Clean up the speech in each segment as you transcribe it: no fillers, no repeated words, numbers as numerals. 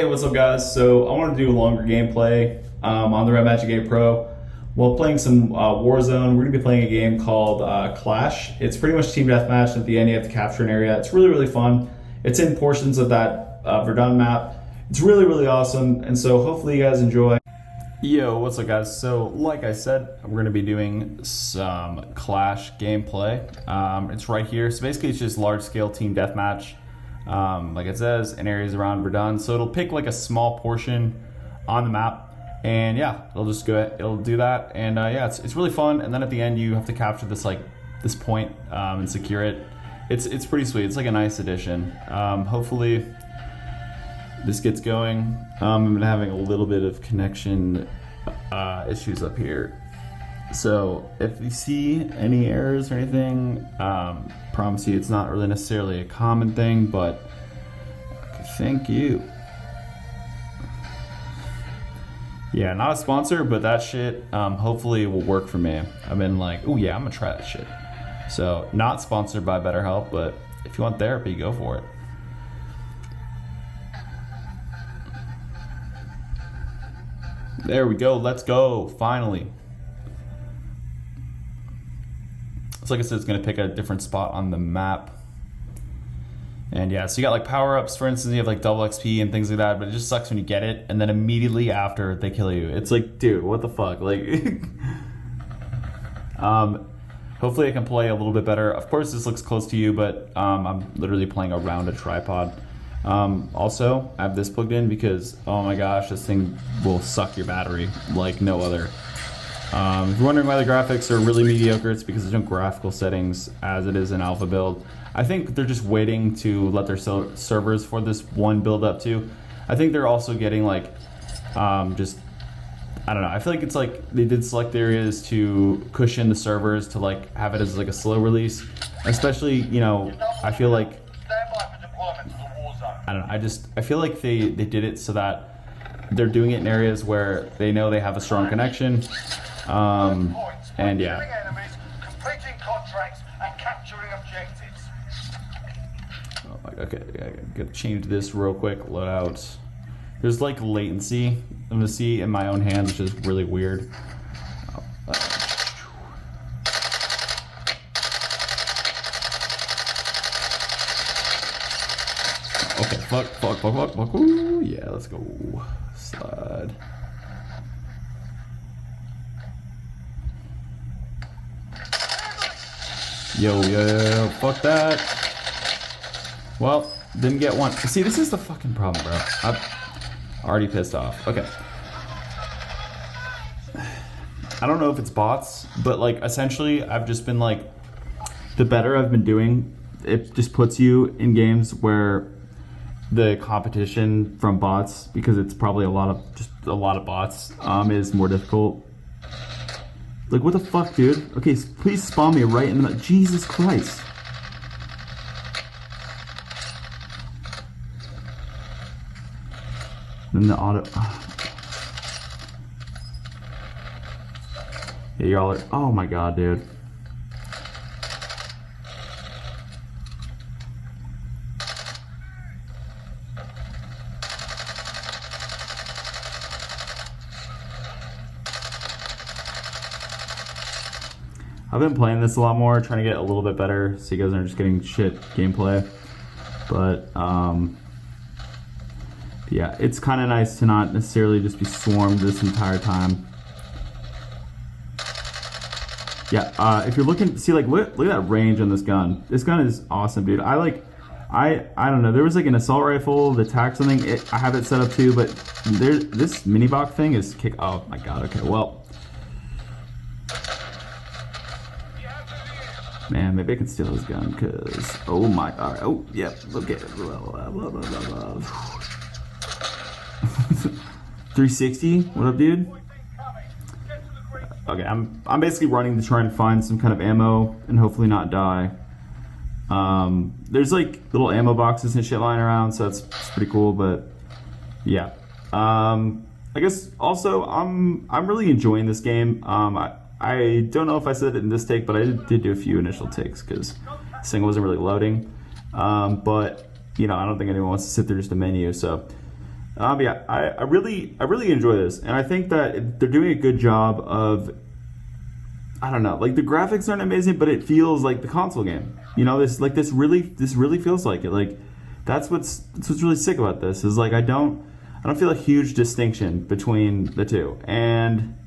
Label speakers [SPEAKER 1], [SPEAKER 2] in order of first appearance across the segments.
[SPEAKER 1] Hey, what's up guys? So I want to do a longer gameplay on the RedMagic 8 Pro while playing some Warzone. We're going to be playing a game called Clash. It's pretty much team deathmatch. At the end you have to capture an area. It's really, really fun. It's in portions of that Verdun map. It's really, really awesome, and so hopefully you guys enjoy. Yo, what's up guys? So like I said, we're going to be doing some Clash gameplay. It's right here. So basically it's just large scale team deathmatch. Like it says, in areas around Verdun. So it'll pick like a small portion on the map, and yeah, it'll do that, and yeah, it's really fun. And then at the end you have to capture this point and secure it. It's pretty sweet. It's like a nice addition. Hopefully this gets going. I'm having a little bit of connection issues up here. So if you see any errors or anything, promise you it's not really necessarily a common thing, but thank you. Yeah, not a sponsor, but that shit hopefully will work for me. I've been like, oh yeah, I'm gonna try that shit. So not sponsored by BetterHelp, but if you want therapy, go for it. There we go, let's go, finally. So like I said, it's gonna pick a different spot on the map. And yeah, so you got like power-ups, for instance, you have like double XP and things like that, but it just sucks when you get it and then immediately after they kill you. It's like, dude, what the fuck? Like hopefully I can play a little bit better. Of course this looks close to you, but I'm literally playing around a tripod. Also, I have this plugged in because, oh my gosh, this thing will suck your battery like no other. If you're wondering why the graphics are really mediocre, it's because there's no graphical settings as it is in alpha build. I think they're just waiting to let their servers for this one build up to. I think they're also getting like, I don't know, I feel like it's like they did select areas to cushion the servers to like have it as like a slow release. Especially, you know, I feel like, I don't know, I feel like they did it so that they're doing it in areas where they know they have a strong connection. And yeah. Oh my, okay, I gotta change this real quick. Loadouts. There's like latency I'm gonna see in my own hands, which is really weird. Okay, fuck. Ooh, yeah, let's go. Slide. Yo, fuck that. Well, didn't get one. See, this is the fucking problem, bro. I'm already pissed off. Okay. I don't know if it's bots, but like essentially I've just been like, the better I've been doing, it just puts you in games where the competition from bots, because it's probably a lot of bots, is more difficult. Like, what the fuck, dude? Okay, please spawn me right in the... Jesus Christ. Then the auto... Yeah, y'all are... Oh my god, dude. I've been playing this a lot more, trying to get a little bit better so you guys aren't just getting shit gameplay. But, yeah, it's kind of nice to not necessarily just be swarmed this entire time. Yeah, if you're looking, see, like, look at that range on this gun. This gun is awesome, dude. I don't know, there was like an assault rifle, the attack something, I have it set up too, but this mini-bok thing is oh my god, okay, well. Man, maybe I can steal his gun, because, oh my, all right, oh, yep, look at it, 360, what up, dude? Okay, I'm basically running to try and find some kind of ammo, and hopefully not die. There's like little ammo boxes and shit lying around, so it's pretty cool, but, yeah. I guess, also, I'm really enjoying this game. I don't know if I said it in this take, but I did do a few initial takes because this thing wasn't really loading. But, you know, I don't think anyone wants to sit through just a menu. So Yeah, I really enjoy this, and I think that they're doing a good job of, I don't know, like the graphics aren't amazing, but it feels like the console game. You know, this really feels like it. Like that's what's really sick about this is like I don't feel a huge distinction between the two. And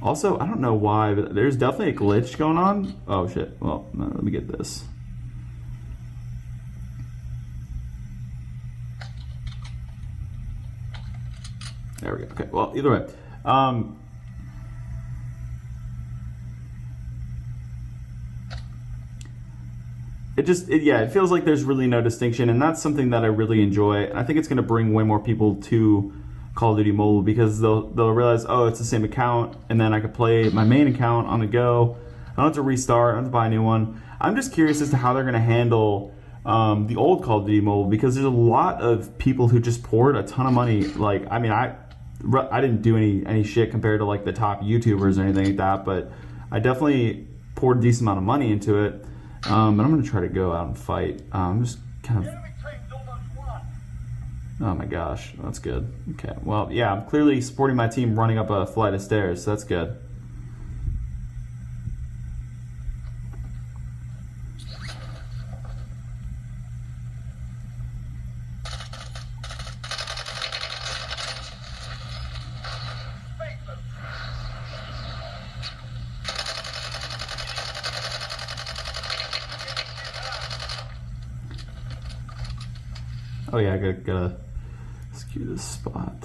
[SPEAKER 1] also, I don't know why, but there's definitely a glitch going on. Oh shit. Well, no, let me get this. There we go. Okay. Well, either way. It feels like there's really no distinction, and that's something that I really enjoy. And I think it's going to bring way more people to Call of Duty Mobile because they'll realize, oh, it's the same account, and then I could play my main account on the go. I don't have to restart. I don't have to buy a new one. I'm just curious as to how they're going to handle the old Call of Duty Mobile because there's a lot of people who just poured a ton of money. Like, I mean, I didn't do any shit compared to like the top YouTubers or anything like that, but I definitely poured a decent amount of money into it. But I'm going to try to go out and fight. I'm just kind of... Oh my gosh, that's good. Okay, well, yeah, I'm clearly supporting my team running up a flight of stairs, so that's good. Oh yeah, I gotta skew this spot.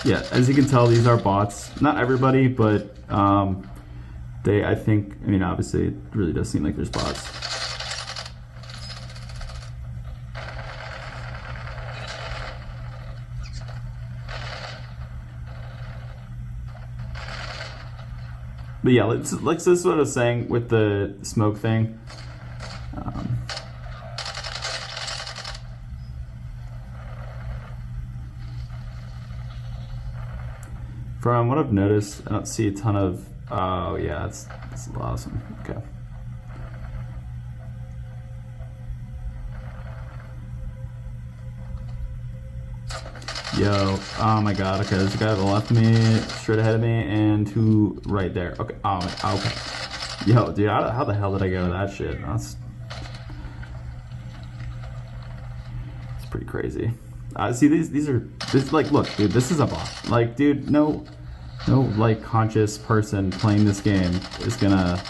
[SPEAKER 1] Yeah, as you can tell, these are bots. Not everybody, but I mean, obviously, it really does seem like there's bots. But yeah, like this is what I was saying with the smoke thing. From what I've noticed, I don't see a ton of. Oh yeah, that's awesome. Okay. Yo, oh my god, okay, there's a guy to the left of me, straight ahead of me, and two right there. Okay, okay. Yo, dude, how the hell did I go with that shit? That's pretty crazy. See, this like, look, dude, this is a bot. Like, dude, no, like, conscious person playing this game is gonna...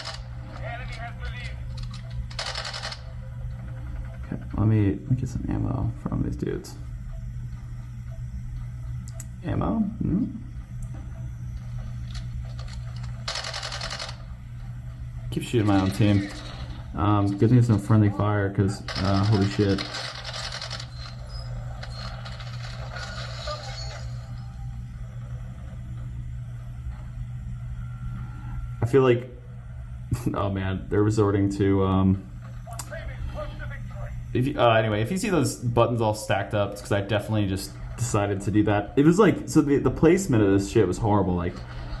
[SPEAKER 1] Okay, let me get some ammo from these dudes. Ammo? Keep shooting my own team. Good thing it's no friendly fire, because, holy shit. I feel like, oh man, they're resorting to, anyway, if you see those buttons all stacked up, it's because I definitely just decided to do that. It was like, so the placement of this shit was horrible. Like,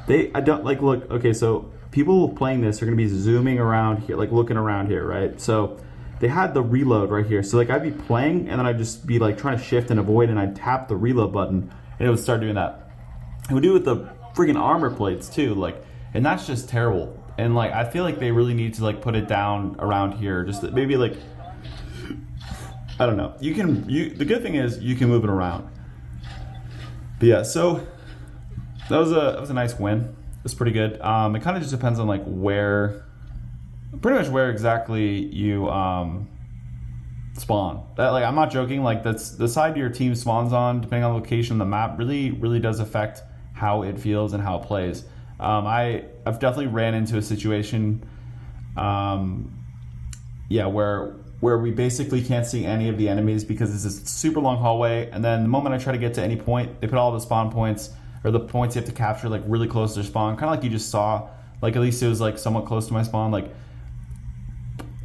[SPEAKER 1] look, okay, so people playing this are going to be zooming around here, like looking around here, right? So they had the reload right here. So like I'd be playing and then I'd just be like trying to shift and avoid and I'd tap the reload button and it would start doing that. It would do it with the freaking armor plates too, like, and that's just terrible. And like, I feel like they really need to like put it down around here, just maybe like, I don't know. The good thing is you can move it around. But yeah, so that was a nice win. It's pretty good. It kind of just depends on like pretty much where exactly you spawn. That, like, I'm not joking. Like, that's the side your team spawns on, depending on the location on the map, really does affect how it feels and how it plays. I've definitely ran into a situation, where we basically can't see any of the enemies because it's this super long hallway, and then the moment I try to get to any point, they put all the spawn points, or the points you have to capture, like really close to their spawn, kind of like you just saw. Like, at least it was like somewhat close to my spawn. Like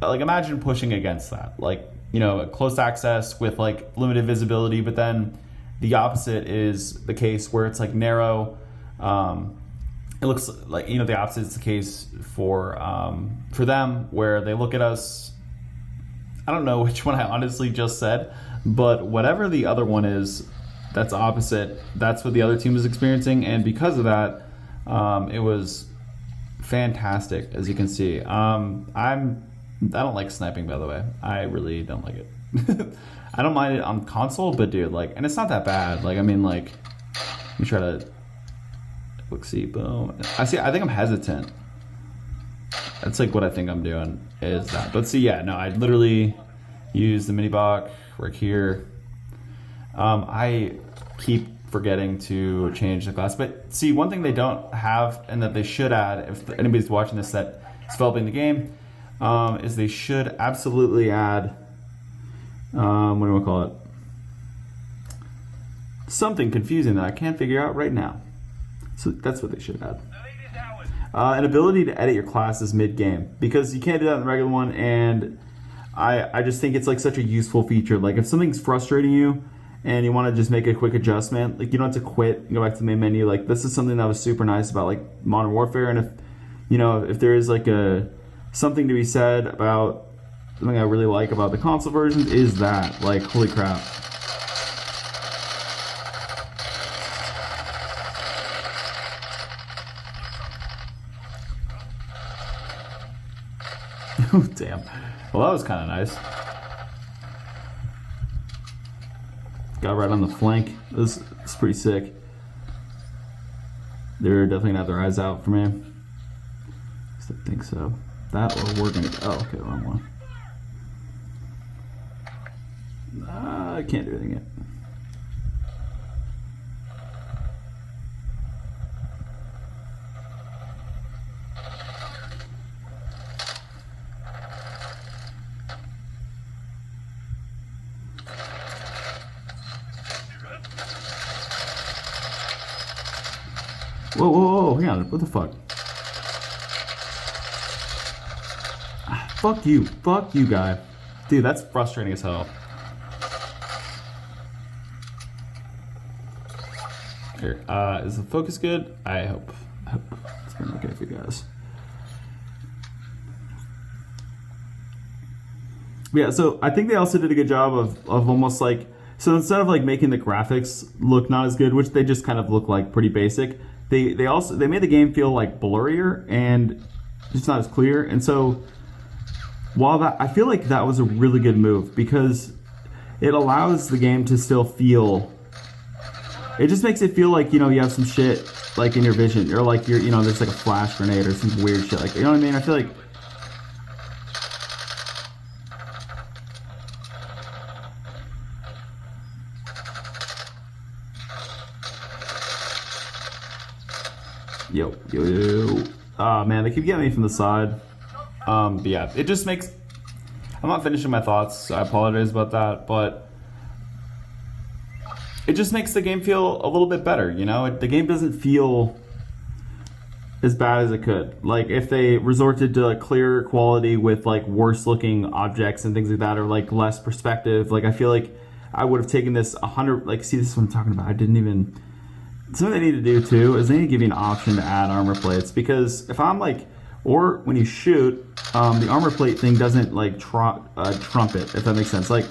[SPEAKER 1] imagine pushing against that. Like, you know, close access with like limited visibility, but then the opposite is the case where it's like narrow. It looks like, the opposite is the case for them, where they look at us. I don't know which one I honestly just said, but whatever the other one is, that's opposite. That's what the other team was experiencing, and because of that, it was fantastic, as you can see. I don't like sniping, by the way. I really don't like it. I don't mind it on console, but dude, and it's not that bad. Let me try to look, see, boom. I think I'm hesitant. That's what I think I'm doing is that. But see, yeah, no, I literally use the mini bot right here. I keep forgetting to change the class, but see, one thing they don't have and that they should add, if anybody's watching this that is developing the game, is they should absolutely add, what do we call it? Something confusing that I can't figure out right now. So that's what they should add. An ability to edit your classes mid-game, because you can't do that in the regular one, and I just think it's such a useful feature. If something's frustrating you and you want to just make a quick adjustment, you don't have to quit and go back to the main menu. This is something that was super nice about Modern Warfare, and if there is something to be said about something I really like about the console versions is that, holy crap. Oh, damn. Well, that was kind of nice. Got right on the flank. This is pretty sick. They're definitely gonna have their eyes out for me. I think so. That or we're gonna. Oh, okay, wrong one. I can't do anything yet. Whoa, whoa, whoa, hang on, what the fuck? Fuck you, guy. Dude, that's frustrating as hell. Here, is the focus good? I hope it's been okay for you guys. Yeah, so I think they also did a good job of almost so instead of making the graphics look not as good, which they just kind of look pretty basic, they made the game feel blurrier and just not as clear. And so while I feel that was a really good move, because it allows the game to still feel, it just makes it feel you have some shit in your vision, or you're there's a flash grenade or some weird shit, you know what I mean? I feel Yo. Ah, man, they keep getting me from the side. But yeah, it just makes... I'm not finishing my thoughts, so I apologize about that, but it just makes the game feel a little bit better, The game doesn't feel as bad as it could. If they resorted to clearer quality with worse looking objects and things like that, or less perspective, I feel I would have taken this 100... see, this is what I'm talking about. I didn't even... Something they need to do too is they need to give you an option to add armor plates, because if I'm or when you shoot, the armor plate thing doesn't trump it, if that makes sense. I've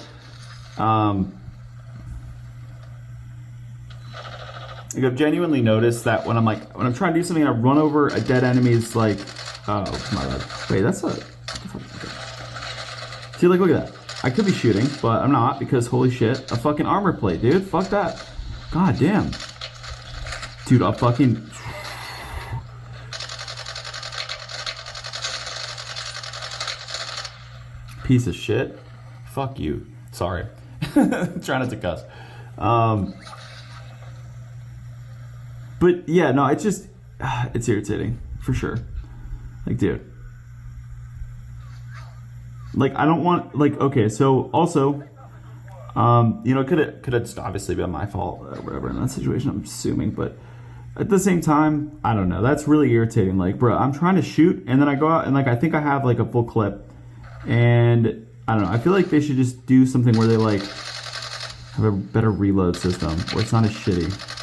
[SPEAKER 1] genuinely noticed that when I'm trying to do something and I run over a dead enemy's oh, my bad. Wait, that's a... See, look at that. I could be shooting, but I'm not, because holy shit, a fucking armor plate, dude. Fuck that. God damn. Dude, I'll fucking... Piece of shit. Fuck you. Sorry. Trying not to cuss. But yeah, no, it's just... It's irritating. For sure. Dude. I don't want... okay, so also... it could have just obviously been my fault or whatever in that situation, I'm assuming, but... At the same time, I don't know. That's really irritating. Bro, I'm trying to shoot, and then I go out, and I think I have a full clip, and I don't know. I feel they should just do something where they have a better reload system where it's not as shitty.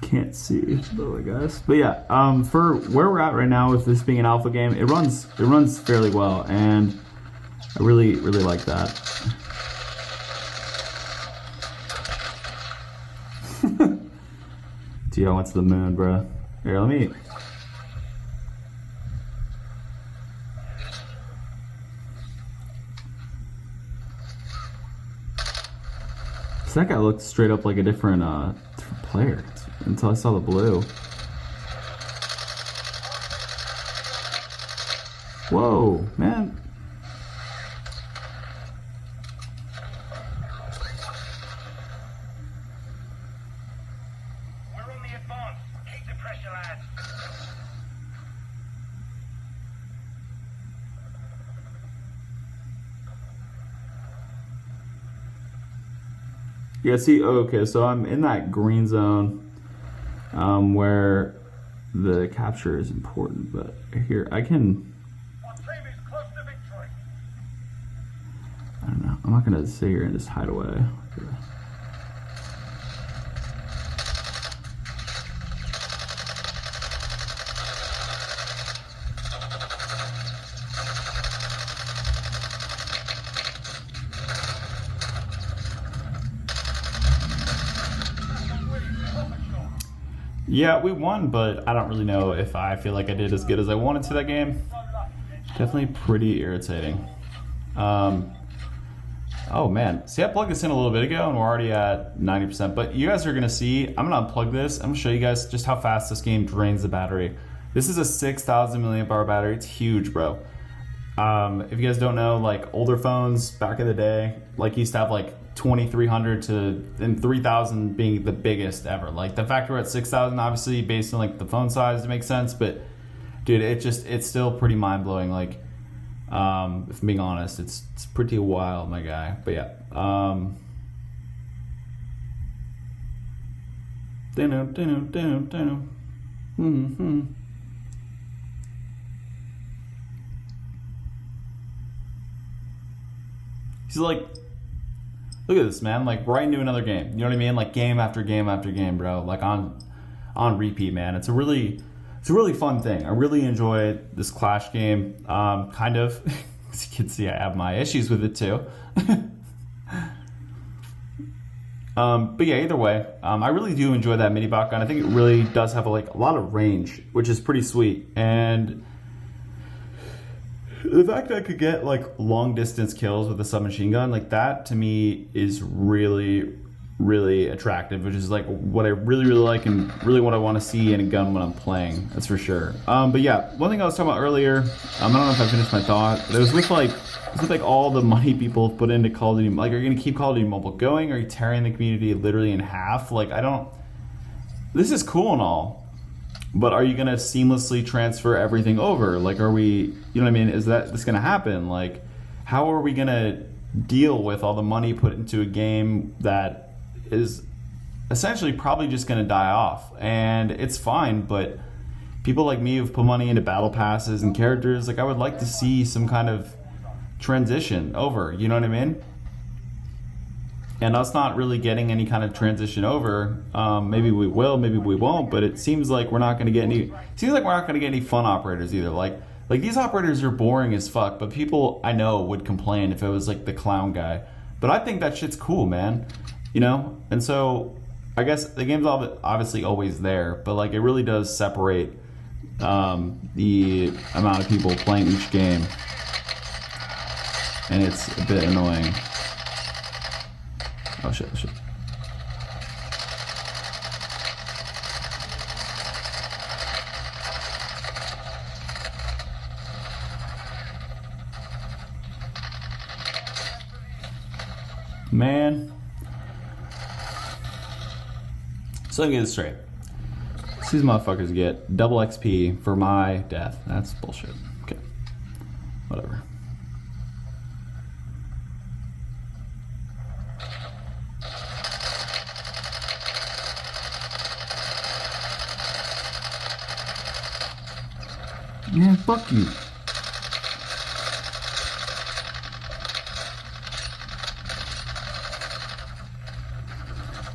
[SPEAKER 1] Can't see though, I guess. But yeah, for where we're at right now with this being an alpha game, it runs fairly well, and I really like that. Dude, I went to the moon, bro. Here, let me. So that guy looked straight up like a different player until I saw the blue. Whoa, man.
[SPEAKER 2] We're on the advance. Keep the pressure, lads.
[SPEAKER 1] Yeah, see, okay, so I'm in that green zone where the capture is important, but here I can.
[SPEAKER 2] Our team is close to victory.
[SPEAKER 1] I don't know. I'm not gonna sit here and just hide away. Yeah, we won, but I don't really know if I feel like I did as good as I wanted to that game. Definitely pretty irritating. Oh man, see, I plugged this in a little bit ago and we're already at 90%, but you guys are gonna see, I'm gonna unplug this. I'm gonna show you guys just how fast this game drains the battery. This is a 6,000 milliamp hour battery. It's huge, bro. If you guys don't know, like older phones back in the day, like used to have like 2,300 to and 3,000 being the biggest ever. Like the fact we're at 6,000, obviously based on like the phone size, it makes sense. But dude, it's still pretty mind blowing. Like, if I'm being honest, it's pretty wild, my guy. But yeah, He's like, look at this, man. Like right into another game. You know what I mean? Like game after game after game, bro. Like on repeat, man. It's a really fun thing. I really enjoy this Clash game. Kind of. As you can see, I have my issues with it too. But yeah, either way, I really do enjoy that mini bot gun. I think it really does have a lot of range, which is pretty sweet. And the fact that I could get like long distance kills with a submachine gun, like that to me is really attractive, which is like what I really like and really what I want to see in a gun when I'm playing. That's for sure. But yeah, one thing I was talking about earlier, I don't know if I finished my thought, but it was with like all the money people have put into Call of Duty. Like, are you gonna keep Call of Duty Mobile going? Are you tearing the community literally in half? Like, this is cool and all, but are you gonna seamlessly transfer everything over? Like, are we, you know what I mean? Is this gonna happen? Like, how are we gonna deal with all the money put into a game that is essentially probably just gonna die off? And it's fine, but people like me who've put money into battle passes and characters, like I would like to see some kind of transition over, you know what I mean? And us not really getting any kind of transition over, maybe we will, maybe we won't, but it seems like we're not going to get any fun operators either. Like these operators are boring as fuck, but people I know would complain if it was like the clown guy. But I think that shit's cool, man, you know? And so I guess the game's obviously always there, but like it really does separate the amount of people playing each game, and it's a bit annoying. Oh shit. Man. So let me get this straight. These motherfuckers get double XP for my death. That's bullshit. Okay. Whatever. Man, fuck you.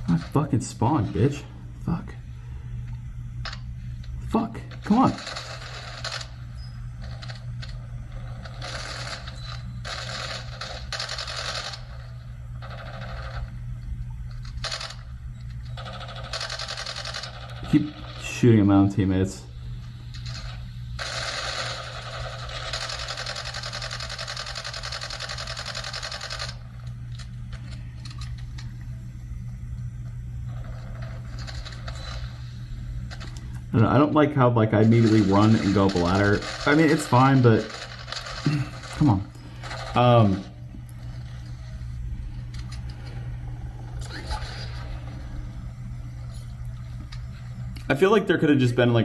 [SPEAKER 1] I fucking spawned, bitch. Fuck. Fuck. Come on. Keep shooting at my own teammates. I don't like how I immediately run and go up a ladder. I mean, it's fine, but come on. I feel like there could have just been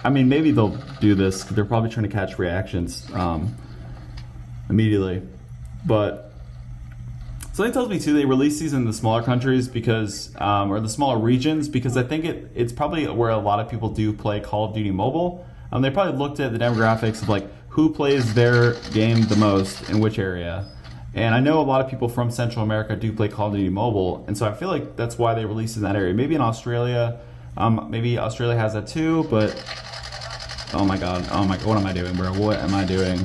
[SPEAKER 1] I mean, maybe they'll do this. They're probably trying to catch reactions immediately, but something tells me too they release these in the smaller countries because, or the smaller regions, because I think it's probably where a lot of people do play Call of Duty Mobile. They probably looked at the demographics of who plays their game the most in which area. And I know a lot of people from Central America do play Call of Duty Mobile, and so I feel like that's why they release in that area. Maybe in Australia, maybe Australia has that too, but oh my god, what am I doing, bro? What am I doing?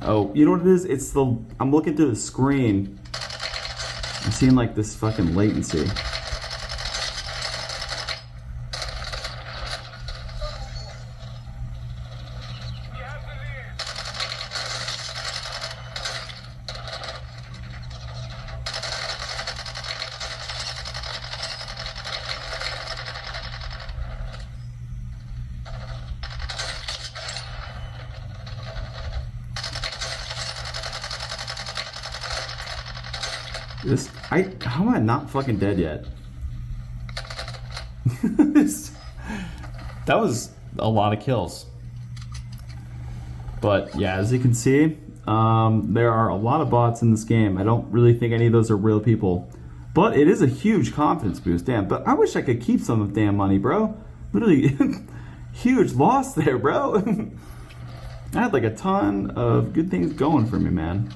[SPEAKER 1] Oh, you know what it is? It's I'm looking through the screen. I'm seeing this fucking latency. How am I not fucking dead yet? That was a lot of kills. But yeah, as you can see, there are a lot of bots in this game. I don't really think any of those are real people. But it is a huge confidence boost, damn. But I wish I could keep some of the damn money, bro. Literally, huge loss there, bro. I had a ton of good things going for me, man.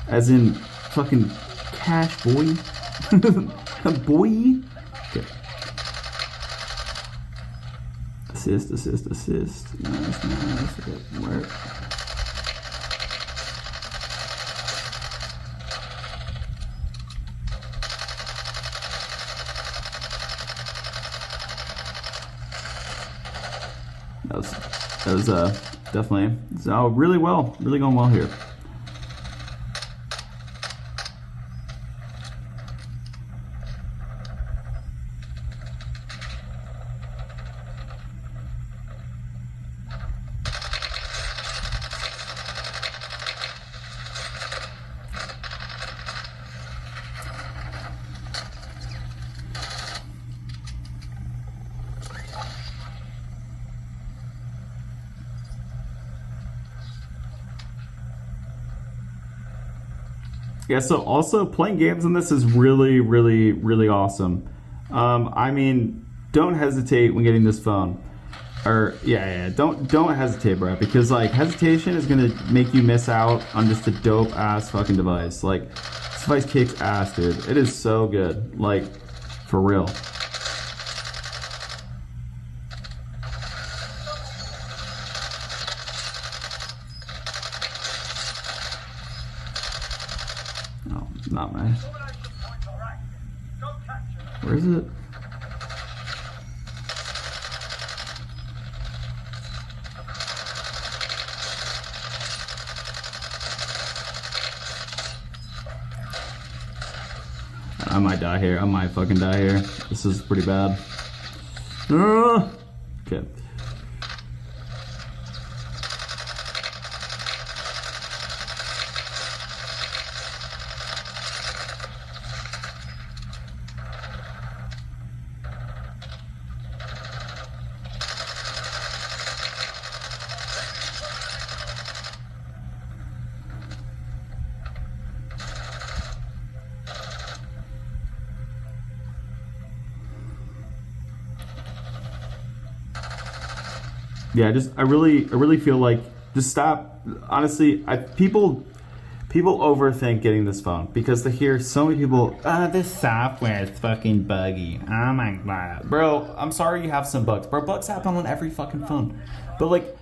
[SPEAKER 1] As in, fucking cash, boy. Boy. Okay. Assist. Nice. Okay, work. That was definitely really going well here. Yeah, so also playing games in this is really, really, really awesome. I mean, don't hesitate when getting this phone. Or don't hesitate, bro, because hesitation is gonna make you miss out on just a dope ass fucking device. This device kicks ass, dude. It is so good, for real. Oh, not my. Where is it? I might die here. I might fucking die here. This is pretty bad. Okay. yeah, I really feel like just stop. Honestly, people overthink getting this phone because they hear so many people. This software is fucking buggy. Oh my god, bro. I'm sorry you have some bugs, bro. Bugs happen on every fucking phone, but like,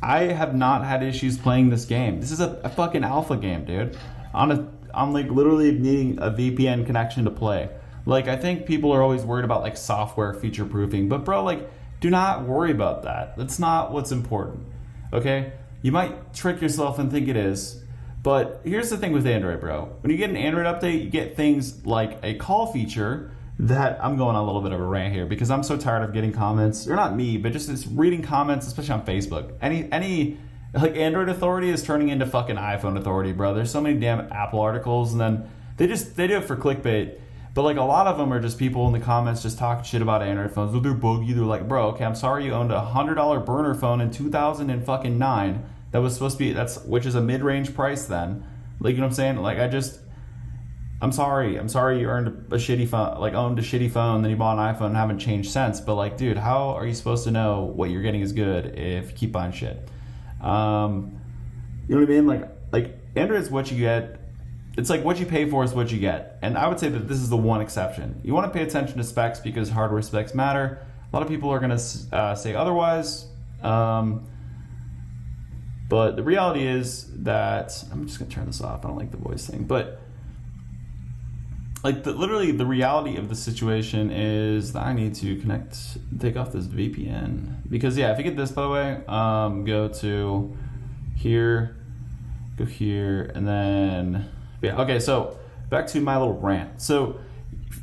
[SPEAKER 1] I have not had issues playing this game. This is a fucking alpha game, dude. I'm like literally needing a VPN connection to play. Like, I think people are always worried about like software feature proofing, but bro, like, do not worry about that. That's not what's important. Okay? You might trick yourself and think it is, but here's the thing with Android, bro. When you get an Android update, you get things like a call feature that I'm going on a little bit of a rant here because I'm so tired of getting comments, or not me, but just reading comments, especially on Facebook. Any like Android authority is turning into fucking iPhone authority, bro. There's so many damn Apple articles, and then they do it for clickbait. But like a lot of them are just people in the comments just talking shit about Android phones. Oh, they're buggy. They're like, bro, okay, I'm sorry you owned a $100 burner phone in 2009 that was supposed to be which is a mid-range price then. Like, you know what I'm saying? Like, I'm sorry you owned a shitty phone, then you bought an iPhone and haven't changed since. But like, dude, how are you supposed to know what you're getting is good if you keep buying shit? You know what I mean? Like Android's what you get. It's like what you pay for is what you get. And I would say that this is the one exception. You want to pay attention to specs because hardware specs matter. A lot of people are going to say otherwise. But the reality is that I'm just going to turn this off. I don't like the voice thing. But like literally the reality of the situation is that I need to take off this VPN. Because yeah, if you get this, by the way, go to here, go here, and then... Yeah, okay, so back to my little rant. So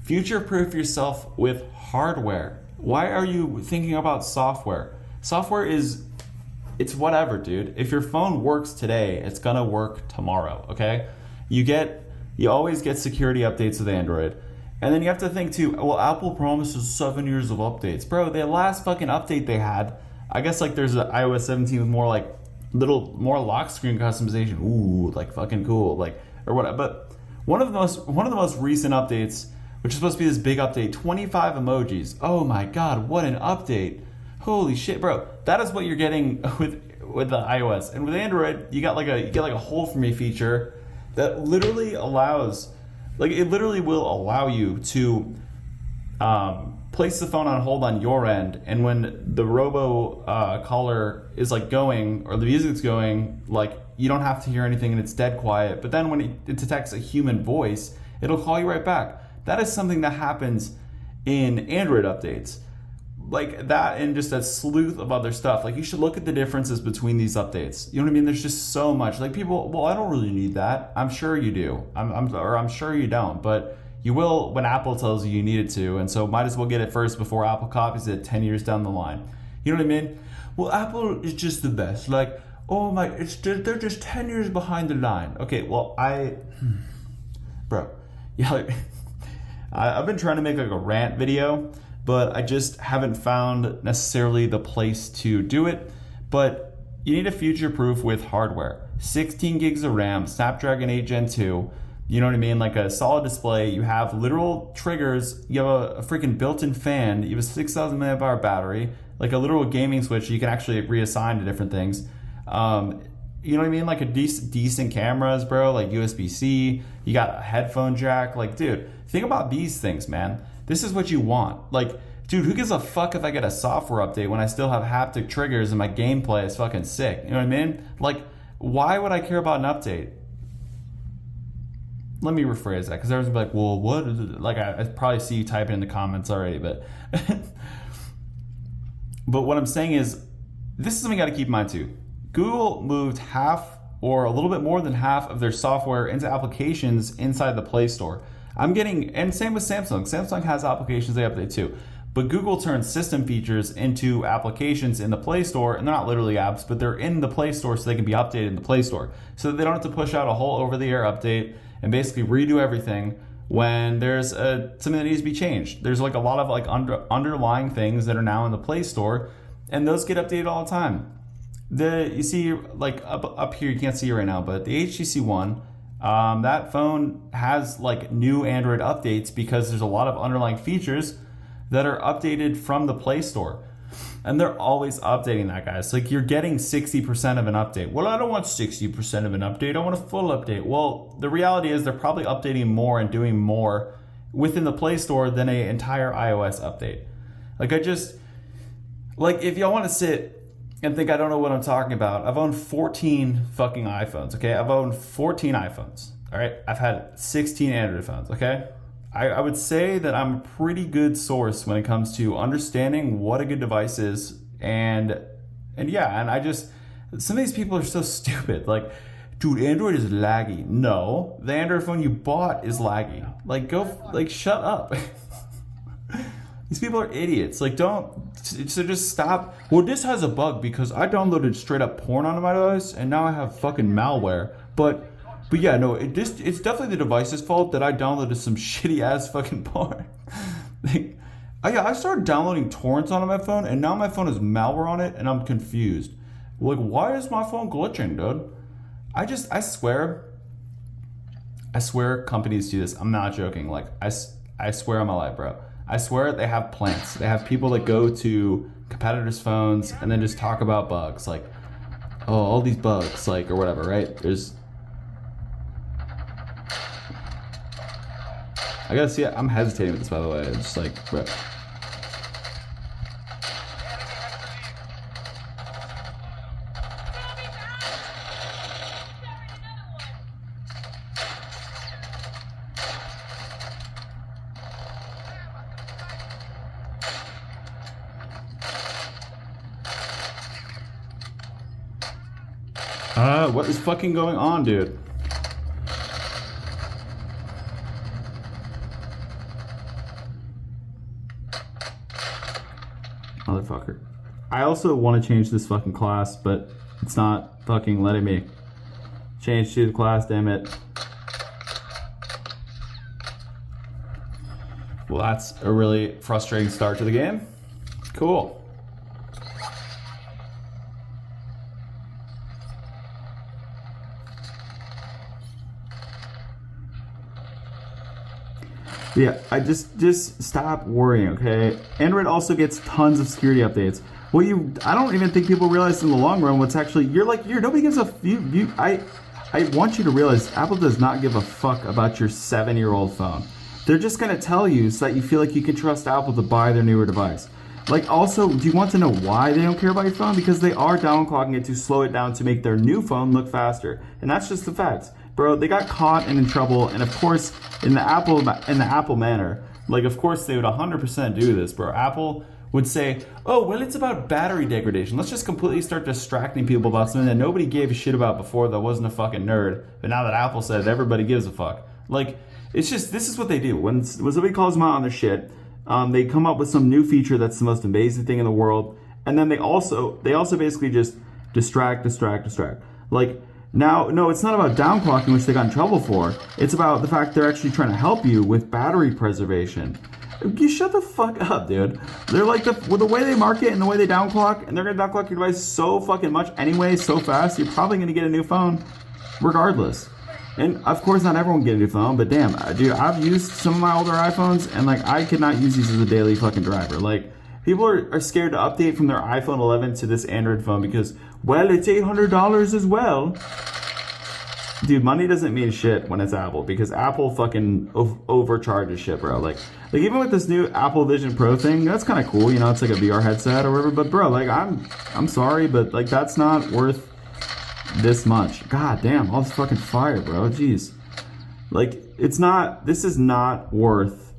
[SPEAKER 1] future-proof yourself with hardware. Why are you thinking about software? Software it's whatever, dude. If your phone works today, it's gonna work tomorrow, okay? You always get security updates with Android. And then you have to think too, well, Apple promises 7 years of updates. Bro, the last fucking update they had, I guess like there's an iOS 17 with more like more lock screen customization. Ooh, like fucking cool. Like, or what? But one of the most recent updates, which is supposed to be this big update, 25 emojis. Oh my god, what an update! Holy shit, bro! That is what you're getting with the iOS, and with Android, you get like a hold for me feature that literally allows, like, it literally will allow you to place the phone on hold on your end, and when the robo caller is like going or the music's going, like, you don't have to hear anything and it's dead quiet. But then when it detects a human voice, it'll call you right back. That is something that happens in Android updates. Like that, and just a slew of other stuff. Like, you should look at the differences between these updates. You know what I mean? There's just so much. Like, people, well, I don't really need that. I'm sure you do. I'm sure you don't. But you will when Apple tells you need it to. And so might as well get it first before Apple copies it 10 years down the line. You know what I mean? Well, Apple is just the best. Like, oh my, they're just 10 years behind the line. Okay, well, bro, yeah, like, I've been trying to make like a rant video, but I just haven't found necessarily the place to do it. But you need a future-proof with hardware. 16 gigs of RAM, Snapdragon 8 Gen 2, you know what I mean? Like a solid display, you have literal triggers, you have a freaking built-in fan, you have a 6,000 milliamp hour battery, like a literal gaming switch you can actually reassign to different things. You know what I mean? Like a decent cameras, bro, like USB-C, you got a headphone jack. Like, dude, think about these things, man. This is what you want. Like, dude, who gives a fuck if I get a software update when I still have haptic triggers and my gameplay is fucking sick? You know what I mean? Like, why would I care about an update? Let me rephrase that, because everyone's gonna be like, well, what is it? Like, I probably see you typing in the comments already, but but what I'm saying is, this is something you gotta keep in mind too. Google moved half or a little bit more than half of their software into applications inside the Play Store. And same with Samsung. Samsung has applications they update too. But Google turns system features into applications in the Play Store, and they're not literally apps, but they're in the Play Store so they can be updated in the Play Store. So that they don't have to push out a whole over-the-air update and basically redo everything when there's something that needs to be changed. There's like a lot of like underlying things that are now in the Play Store, and those get updated all the time. You see, like up here, you can't see it right now, but the HTC One, that phone has like new Android updates because there's a lot of underlying features that are updated from the Play Store. And they're always updating that, guys. Like, you're getting 60% of an update. Well, I don't want 60% of an update. I want a full update. Well, the reality is they're probably updating more and doing more within the Play Store than an entire iOS update. Like, if y'all want to sit and think I don't know what I'm talking about, I've owned 14 fucking iPhones, okay? I've owned 14 iPhones, all right? I've had 16 Android phones, okay? I would say that I'm a pretty good source when it comes to understanding what a good device is, and I just, some of these people are so stupid. Like, dude, Android is laggy. No, the Android phone you bought is laggy. Like, shut up. These people are idiots. Like, so just stop. Well, this has a bug because I downloaded straight up porn onto my device, and now I have fucking malware. But yeah, no, it's definitely the device's fault that I downloaded some shitty ass fucking porn. I started downloading torrents onto my phone, and now my phone has malware on it, and I'm confused. Like, why is my phone glitching, dude? I swear companies do this. I'm not joking. Like, I swear on my life, bro. I swear they have plants. They have people that go to competitors' phones and then just talk about bugs. Like, oh, all these bugs, like, or whatever, right? I gotta see it. I'm hesitating with this, by the way. It's just like, bro. What is fucking going on, dude? Motherfucker. I also want to change this fucking class, but it's not fucking letting me change to the class, damn it. Well, that's a really frustrating start to the game. Cool. Yeah, I just stop worrying, okay? Android also gets tons of security updates. I don't even think people realize in the long run what's actually, nobody gives a, I want you to realize Apple does not give a fuck about your 7-year-old phone. They're just gonna tell you so that you feel like you can trust Apple to buy their newer device. Like, also, do you want to know why they don't care about your phone? Because they are downclocking it to slow it down to make their new phone look faster. And that's just the facts. Bro, they got caught and in trouble, and of course, in the Apple manner, like, of course they would 100% do this, bro. Apple would say, oh, well, it's about battery degradation. Let's just completely start distracting people about something that nobody gave a shit about before that wasn't a fucking nerd. But now that Apple said it, everybody gives a fuck. Like, it's just, this is what they do. When somebody calls them out on their shit, they come up with some new feature that's the most amazing thing in the world, and then they also basically just distract. Like, now, no, it's not about downclocking, which they got in trouble for. It's about the fact they're actually trying to help you with battery preservation. You shut the fuck up, dude. They're like, with the way they market and the way they downclock, and they're gonna downclock your device so fucking much anyway, so fast, you're probably gonna get a new phone regardless. And of course, not everyone can get a new phone, but damn, dude, I've used some of my older iPhones, and like, I could not use these as a daily fucking driver. Like, people are scared to update from their iPhone 11 to this Android phone because, well, it's $800 as well. Dude, money doesn't mean shit when it's Apple, because Apple fucking overcharges shit, bro. Like even with this new Apple Vision Pro thing, that's kind of cool, you know, it's like a VR headset or whatever. But bro, like, I'm sorry, but like, that's not worth this much. God damn, all this fucking fire, bro. Jeez, like, this is not worth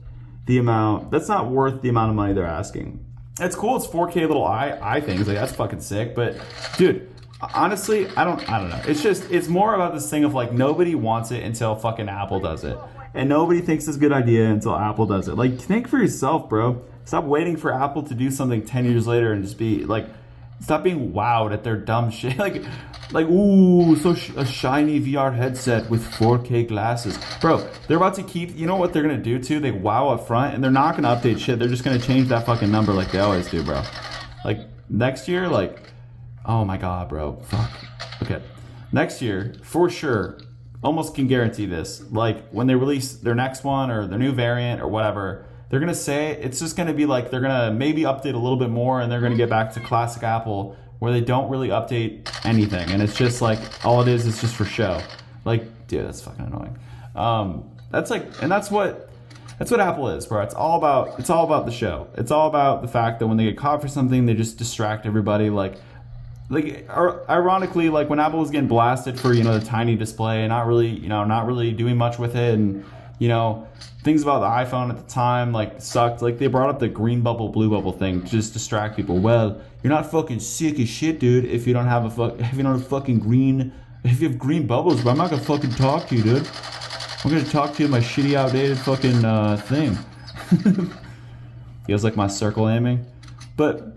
[SPEAKER 1] the amount. That's not worth the amount of money they're asking. It's cool. It's 4K little eye things. Like, that's fucking sick. But dude, honestly, I don't know. It's more about this thing of like, nobody wants it until fucking Apple does it. And nobody thinks it's a good idea until Apple does it. Like, think for yourself, bro. Stop waiting for Apple to do something 10 years later and just be like, stop being wowed at their dumb shit. Like, ooh, a shiny VR headset with 4K glasses. Bro, they're about to keep, you know what they're going to do too? They wow up front, and they're not going to update shit. They're just going to change that fucking number like they always do, bro. Like, next year, like, oh my god, bro. Fuck. Okay. Next year, for sure, almost can guarantee this. Like, when they release their next one or their new variant or whatever, they're gonna say it's just gonna be like they're gonna maybe update a little bit more, and they're gonna get back to classic Apple where they don't really update anything, and it's just like all it is just for show. Like, dude, that's fucking annoying. That's like, and that's what Apple is, bro. It's all about the show. It's all about the fact that when they get caught for something, they just distract everybody. Like ironically, like when Apple was getting blasted for, the tiny display, not really doing much with it, and things about the iPhone at the time like sucked. Like they brought up the green bubble, blue bubble thing to just distract people. Well, you're not fucking sick as shit, dude, if you don't have if you have green bubbles, but I'm not gonna fucking talk to you, dude. I'm gonna talk to you in my shitty, outdated fucking thing. Feels like my circle aiming. But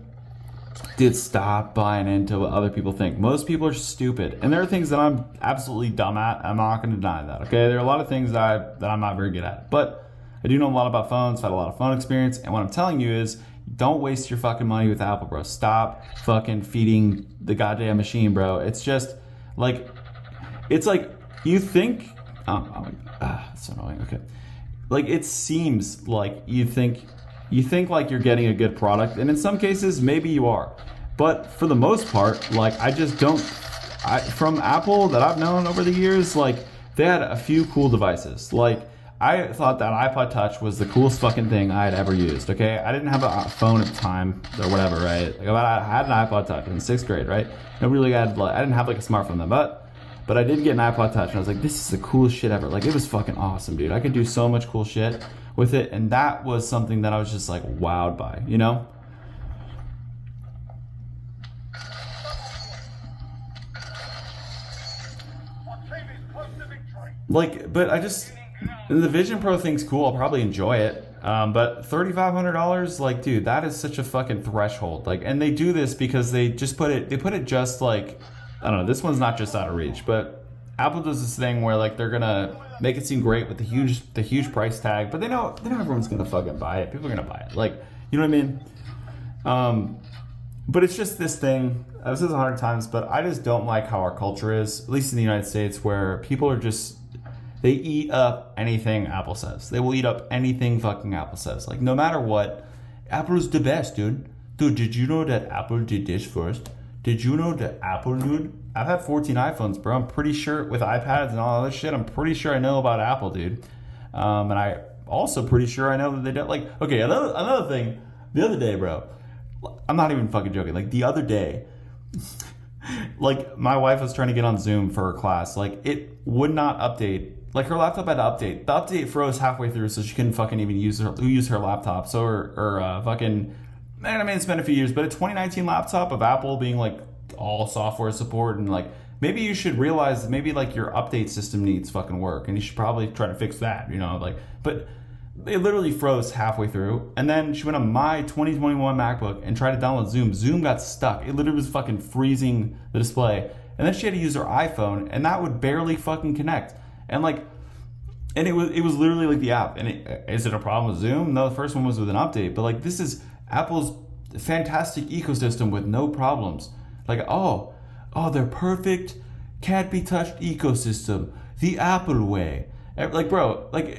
[SPEAKER 1] dude, stop buying into what other people think. Most people are stupid, and there are things that I'm absolutely dumb at. I'm not gonna deny that. Okay, there are a lot of things that I'm not very good at, but I do know a lot about phones. I've had a lot of phone experience, and what I'm telling you is, don't waste your fucking money with Apple, bro. Stop fucking feeding the goddamn machine, bro. It's just like, it's like you think. It's so annoying. Okay, like it seems like you think like you're getting a good product, and in some cases maybe you are, but for the most part, like I just don't. From Apple that I've known over the years, like they had a few cool devices. Like I thought that iPod Touch was the coolest fucking thing I had ever used. Okay, I didn't have a phone at the time or whatever, right? Like I had an iPod Touch in 6th grade, right? Nobody really had. I didn't have like a smartphone then, but I did get an iPod Touch, and I was like, this is the coolest shit ever. Like, it was fucking awesome, dude. I could do so much cool shit with it, and that was something that I was just, like, wowed by, Like, but the Vision Pro thing's cool. I'll probably enjoy it. But $3,500, like, dude, that is such a fucking threshold. Like, and they do this because they put it just, like, I don't know, this one's not just out of reach, but Apple does this thing where like they're gonna make it seem great with the huge price tag, but they know everyone's gonna fucking buy it. People are gonna buy it. Like, you know what I mean? But it's just this thing. I've said this 100 times, but I just don't like how our culture is, at least in the United States, where people are just, they eat up anything Apple says. They will eat up anything fucking Apple says. Like, no matter what, Apple is the best, dude. Dude, did you know that Apple did this first? Did you know that Apple, dude? I've had 14 iPhones, bro. I'm pretty sure with iPads and all that shit, I'm pretty sure I know about Apple, dude. And I also pretty sure I know that they don't, like, okay, another thing, the other day, bro, I'm not even fucking joking. Like, the other day, like, my wife was trying to get on Zoom for her class. Like, it would not update. Like, her laptop had to update. The update froze halfway through, so she couldn't fucking even use her laptop. So her fucking... Man, I mean, it's been a few years, but a 2019 laptop of Apple being like all software support, and like maybe you should realize that maybe like your update system needs fucking work, and you should probably try to fix that, like. But it literally froze halfway through, and then she went on my 2021 MacBook and tried to download Zoom. Zoom got stuck. It literally was fucking freezing the display, and then she had to use her iPhone, and that would barely fucking connect, and like. And it was literally like the app. And is it a problem with Zoom? No, the first one was with an update. But like this is Apple's fantastic ecosystem with no problems. Like, oh, they're perfect, can't be touched ecosystem. The Apple way. Like, bro, like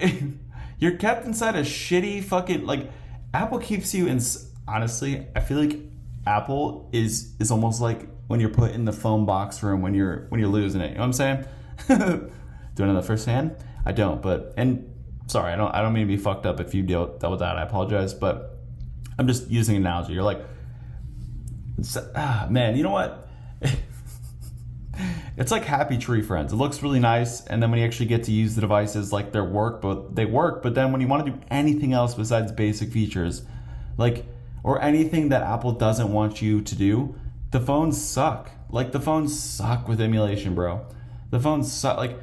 [SPEAKER 1] you're kept inside a shitty fucking, like, Apple keeps you in. Honestly, I feel like Apple is almost like when you're put in the phone box room when you're losing it. You know what I'm saying? Do I know that firsthand? I don't, but, and sorry, I don't mean to be fucked up if you dealt with that. I apologize, but I'm just using an analogy. You're like, man, you know what? It's like Happy Tree Friends. It looks really nice, and then when you actually get to use the devices, like they work, but then when you want to do anything else besides basic features, like, or anything that Apple doesn't want you to do, the phones suck. Like, the phones suck with emulation, bro. The phones suck. Like,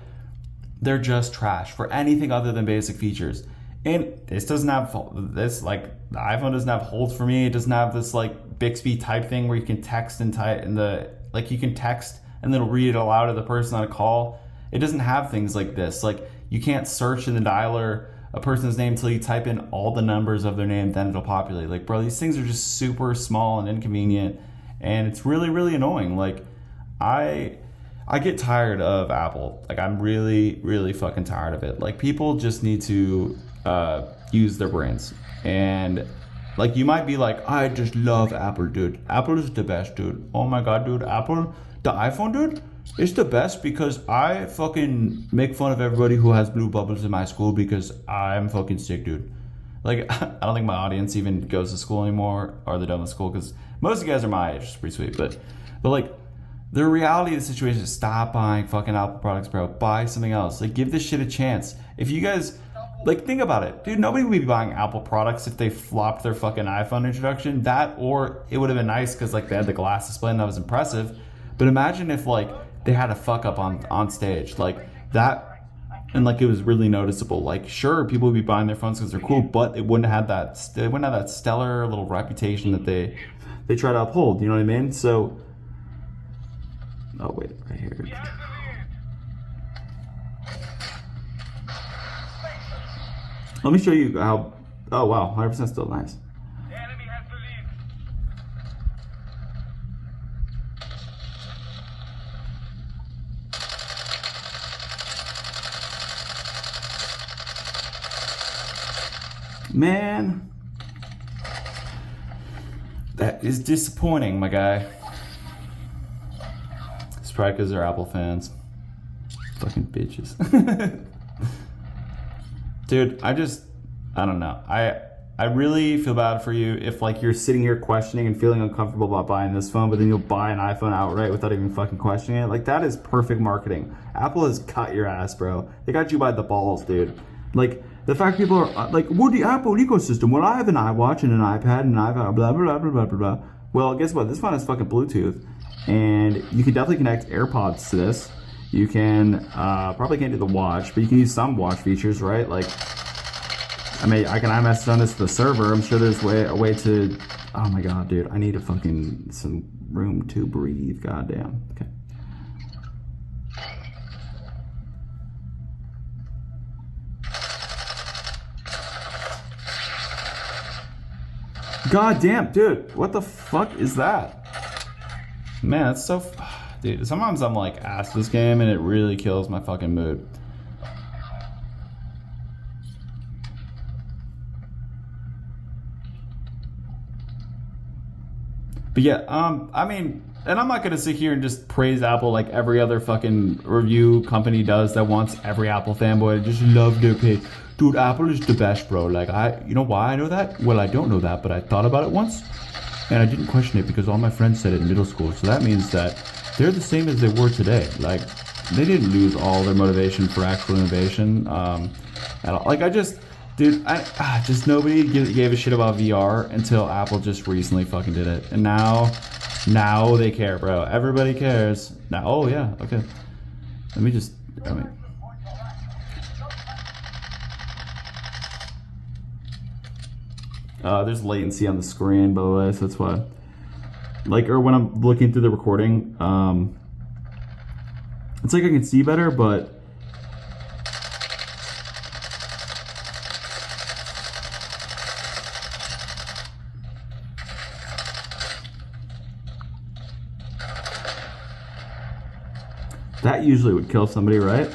[SPEAKER 1] they're just trash for anything other than basic features. And this doesn't have this, like, the iPhone doesn't have holds for me. It doesn't have this like Bixby type thing where you can text and type in the, like, you can text and then it'll read it aloud to the person on a call. It doesn't have things like this. Like, you can't search in the dialer a person's name until you type in all the numbers of their name, then it'll populate. Like, bro, these things are just super small and inconvenient, and it's really, really annoying. Like, I I get tired of Apple. Like, I'm really, really fucking tired of it. Like, people just need to use their brains. And, like, you might be like, I just love Apple, dude. Apple is the best, dude. Oh my God, dude. Apple, the iPhone, dude, it's the best because I fucking make fun of everybody who has blue bubbles in my school because I'm fucking sick, dude. Like, I don't think my audience even goes to school anymore, or they're done with school, because most of you guys are my age. It's pretty sweet. But like, the reality of the situation is stop buying fucking Apple products, bro. Buy something else. Like, give this shit a chance. If you guys, like, think about it. Dude, nobody would be buying Apple products if they flopped their fucking iPhone introduction. That, or it would have been nice because, like, they had the glass display and that was impressive. But imagine if, like, they had a fuck up on stage. Like, that, and, like, it was really noticeable. Like, sure, people would be buying their phones because they're cool, but it wouldn't have that stellar little reputation that they try to uphold. You know what I mean? So, oh, wait, right here. Let me show you how. Oh, wow, 100% still nice.
[SPEAKER 2] The enemy has the lead.
[SPEAKER 1] Man, that is disappointing, my guy. It's probably because they're Apple fans. Fucking bitches. Dude, I don't know. I really feel bad for you if, like, you're sitting here questioning and feeling uncomfortable about buying this phone, but then you'll buy an iPhone outright without even fucking questioning it. Like, that is perfect marketing. Apple has cut your ass, bro. They got you by the balls, dude. Like, the fact people are like, well, the Apple ecosystem. Well, I have an iWatch and an iPad and an iPad, blah, blah, blah, blah, blah, blah. Well, guess what? This phone has fucking Bluetooth, and you can definitely connect AirPods to this. You can, probably can't do the watch, but you can use some watch features, right? Like, I mean, I can iMessage on this to the server. I'm sure there's a way to, oh my God, dude, I need some room to breathe. Goddamn. Okay. God damn, dude, what the fuck is that? Man, it's so... Dude, sometimes I'm like, ass this game, and it really kills my fucking mood. But yeah, I mean, and I'm not gonna sit here and just praise Apple like every other fucking review company does that wants every Apple fanboy to just love their page. Dude, Apple is the best, bro. Like, you know why I know that? Well, I don't know that, but I thought about it once, and I didn't question it because all my friends said it in middle school. So that means that they're the same as they were today. Like, they didn't lose all their motivation for actual innovation at all. Like, dude, just nobody gave a shit about VR until Apple just recently fucking did it. And now they care, bro. Everybody cares. Now, oh yeah, okay. Let me just, there's latency on the screen, by the way, so that's why. Like, or when I'm looking through the recording, it's like I can see better, but that usually would kill somebody, right?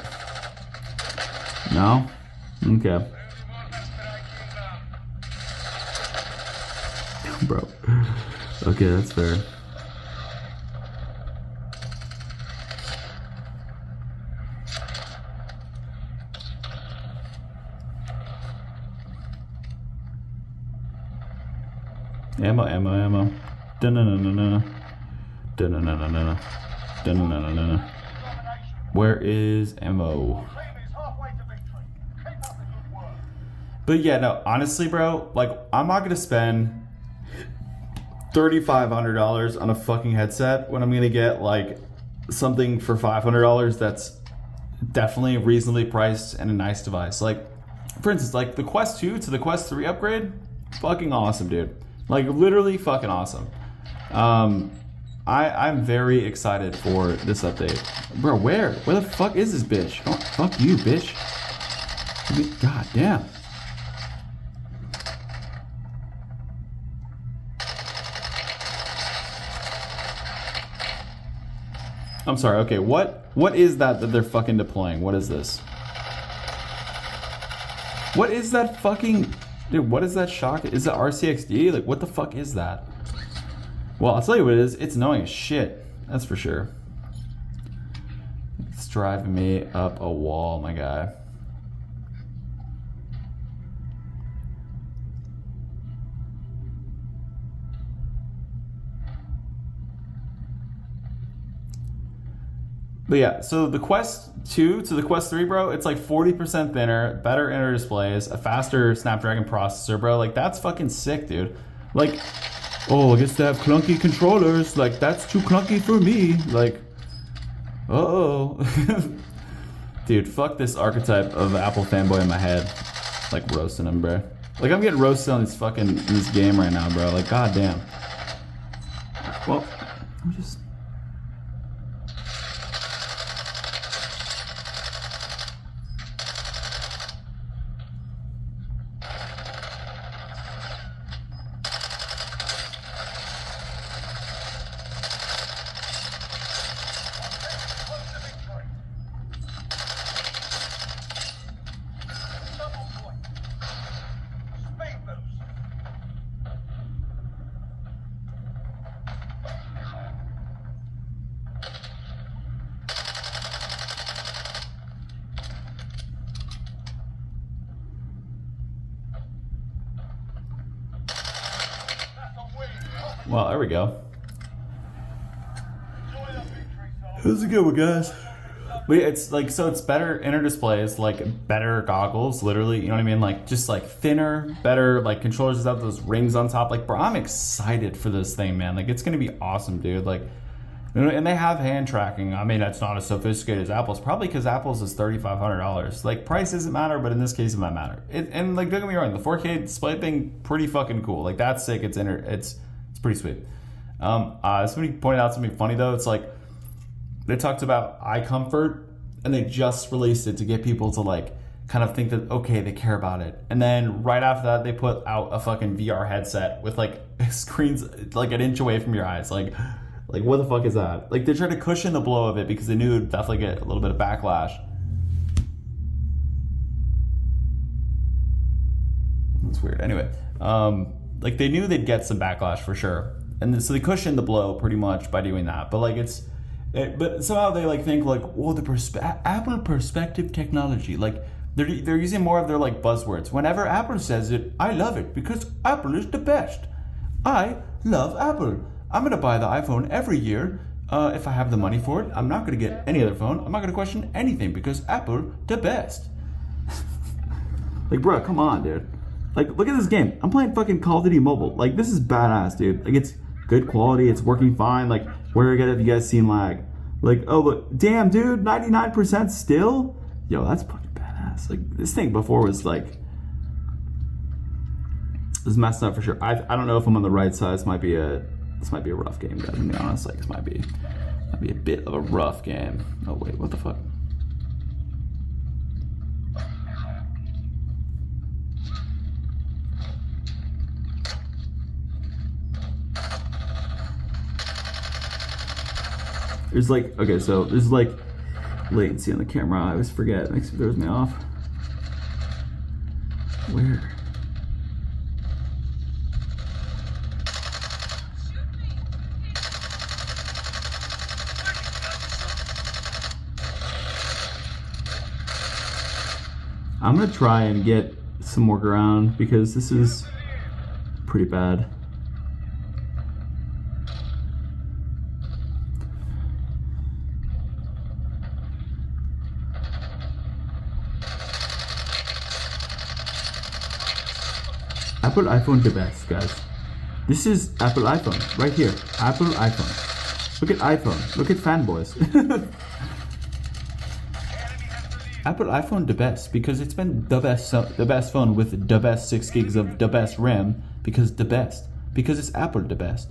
[SPEAKER 1] No? Okay. Bro. Okay, that's fair. Ammo. Dun-dun-dun-dun-dun. Dun-dun-dun-dun-dun. Dun-dun-dun-dun-dun. Where is ammo? But yeah, no, honestly, bro, like, I'm not gonna spend $3,500 on a fucking headset when I'm gonna get, like, something for $500 that's definitely reasonably priced and a nice device. Like, for instance, like the Quest 2 to the Quest 3 upgrade, fucking awesome, dude. Like, literally fucking awesome. I'm very excited for this update. Bro, where the fuck is this bitch? Oh, fuck you, bitch. I mean, god damn. I'm sorry. Okay, what is that they're fucking deploying? What is this? What is that fucking... Dude, what is that shock? Is it RCXD? Like, what the fuck is that? Well, I'll tell you what it is. It's annoying as shit. That's for sure. It's driving me up a wall, my guy. But yeah, so the Quest 2 to the Quest 3, bro, it's like 40% thinner, better inner displays, a faster Snapdragon processor, bro. Like, that's fucking sick, dude. Like, oh, I guess they have clunky controllers. Like, that's too clunky for me. Like, uh-oh. Dude, fuck this archetype of Apple fanboy in my head. Like, roasting him, bro. Like, I'm getting roasted on this game right now, bro. Like, goddamn. Well, I'm just... Well, there we go. This is a good one, guys. But yeah, it's like, so it's better inner displays, like better goggles, literally, you know what I mean? Like, just like thinner, better, like controllers without those rings on top. Like, bro, I'm excited for this thing, man. Like, it's gonna be awesome, dude. Like, and they have hand tracking. I mean, that's not as sophisticated as Apple's, probably because Apple's is $3,500. Like, price doesn't matter, but in this case, it might matter. And like, don't get me wrong, the 4K display thing, pretty fucking cool. Like, that's sick. It's pretty sweet. Somebody pointed out something funny though. It's like, they talked about eye comfort, and they just released it to get people to like kind of think that, okay, they care about it. And then right after that, they put out a fucking VR headset with like screens like an inch away from your eyes. Like what the fuck is that? Like, they're trying to cushion the blow of it because they knew it would definitely get a little bit of backlash. That's weird. Anyway, like, they knew they'd get some backlash for sure. And so they cushioned the blow pretty much by doing that. But like, but somehow they like think like, whoa, the Apple perspective technology. Like, they're using more of their like buzzwords. Whenever Apple says it, I love it because Apple is the best. I love Apple. I'm gonna buy the iPhone every year if I have the money for it. I'm not gonna get any other phone. I'm not gonna question anything because Apple the best. Like, bro, come on, dude. Like, look at this game. I'm playing fucking Call of Duty Mobile. Like, this is badass, dude. Like, it's good quality. It's working fine. Like, where have you guys seen lag? Like, oh, but damn, dude, 99% still? Yo, that's fucking badass. Like, this thing before was like, was messed up for sure. I don't know if I'm on the right side. This might be a rough game, guys. To be honest, like, this might be a bit of a rough game. Oh wait, what the fuck? There's like, okay, so there's like latency on the camera. I always forget. It makes it throws me off. Where? I'm gonna try and get some more ground because this is pretty bad. Apple iPhone the best, guys. This is Apple iPhone right here. Apple iPhone. Look at iPhone. Look at fanboys. Apple iPhone the best because it's been the best phone with the best 6 gigs of the best RAM because it's Apple the best.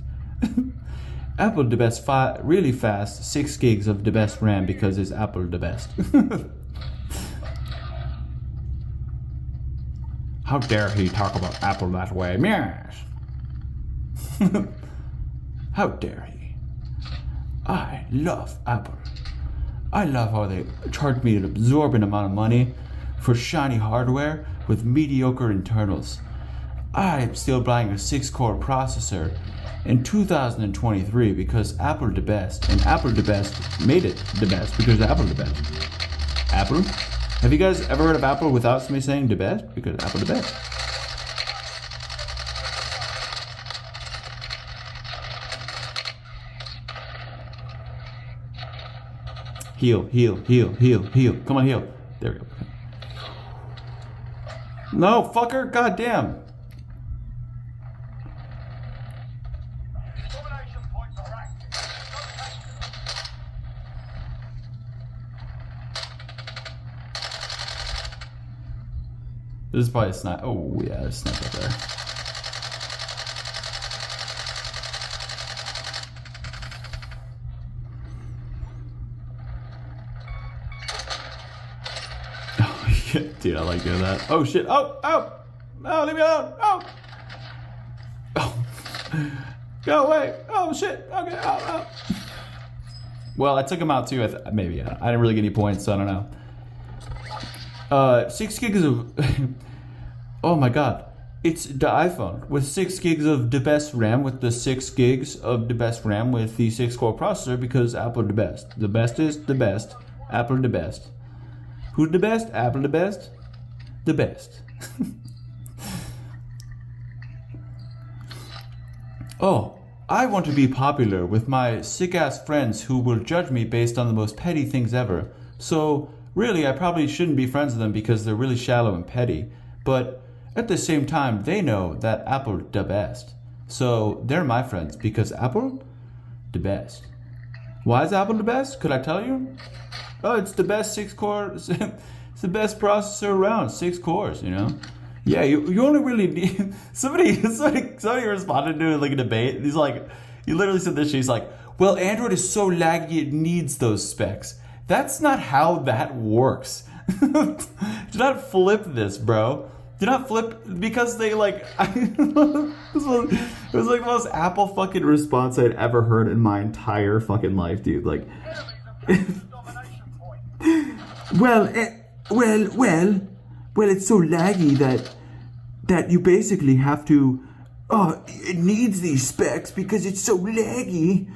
[SPEAKER 1] Apple the best really fast 6 gigs of the best RAM because it's Apple the best. How dare he talk about Apple that way? Yes. How dare he? I love Apple.
[SPEAKER 3] I love how they charge me an absorbent amount of money for shiny hardware with mediocre internals. I'm still buying a 6-core processor in 2023 because Apple the best, and Apple the best made it the best because Apple the best. Apple? Have you guys ever heard of Apple without somebody saying the best? Because Apple the best. Heal, heal, heal, heal, heal. Come on, heal. There we go. No, fucker. Goddamn.
[SPEAKER 2] Domination points are active.
[SPEAKER 3] This is probably a snipe. Oh, yeah, a snipe up there. Dude, I like doing that. Oh shit! Oh! Oh! Oh! Leave me alone! Oh! Oh! Go away! Oh shit! Okay! Oh! Oh! Well, I took him out too. Maybe I didn't really get any points, so I don't know. 6 gigs of. Oh my god! It's the iPhone with 6 gigs of the best RAM with the 6 gigs of the best RAM with the 6-core processor because Apple the best. The best is the best. Apple the best. Who's the best? Apple the best? The best. Oh, I want to be popular with my sick-ass friends who will judge me based on the most petty things ever. So, really, I probably shouldn't be friends with them because they're really shallow and petty. But at the same time, they know that Apple the best. So, they're my friends because Apple the best. Why is Apple the best? Could I tell you? Oh, it's the best 6-core, it's the best processor around, 6 cores, you know? Yeah, you only really need, somebody responded to like a debate, he's like, he literally said this shit, he's like, well, Android is so laggy it needs those specs. That's not how that works. Do not flip this, bro. Do not flip, because they like, it was like the most Apple fucking response I'd ever heard in my entire fucking life, dude, like,
[SPEAKER 2] Domination point.
[SPEAKER 3] well, it's so laggy that you basically have to. Oh, it needs these specs because it's so laggy.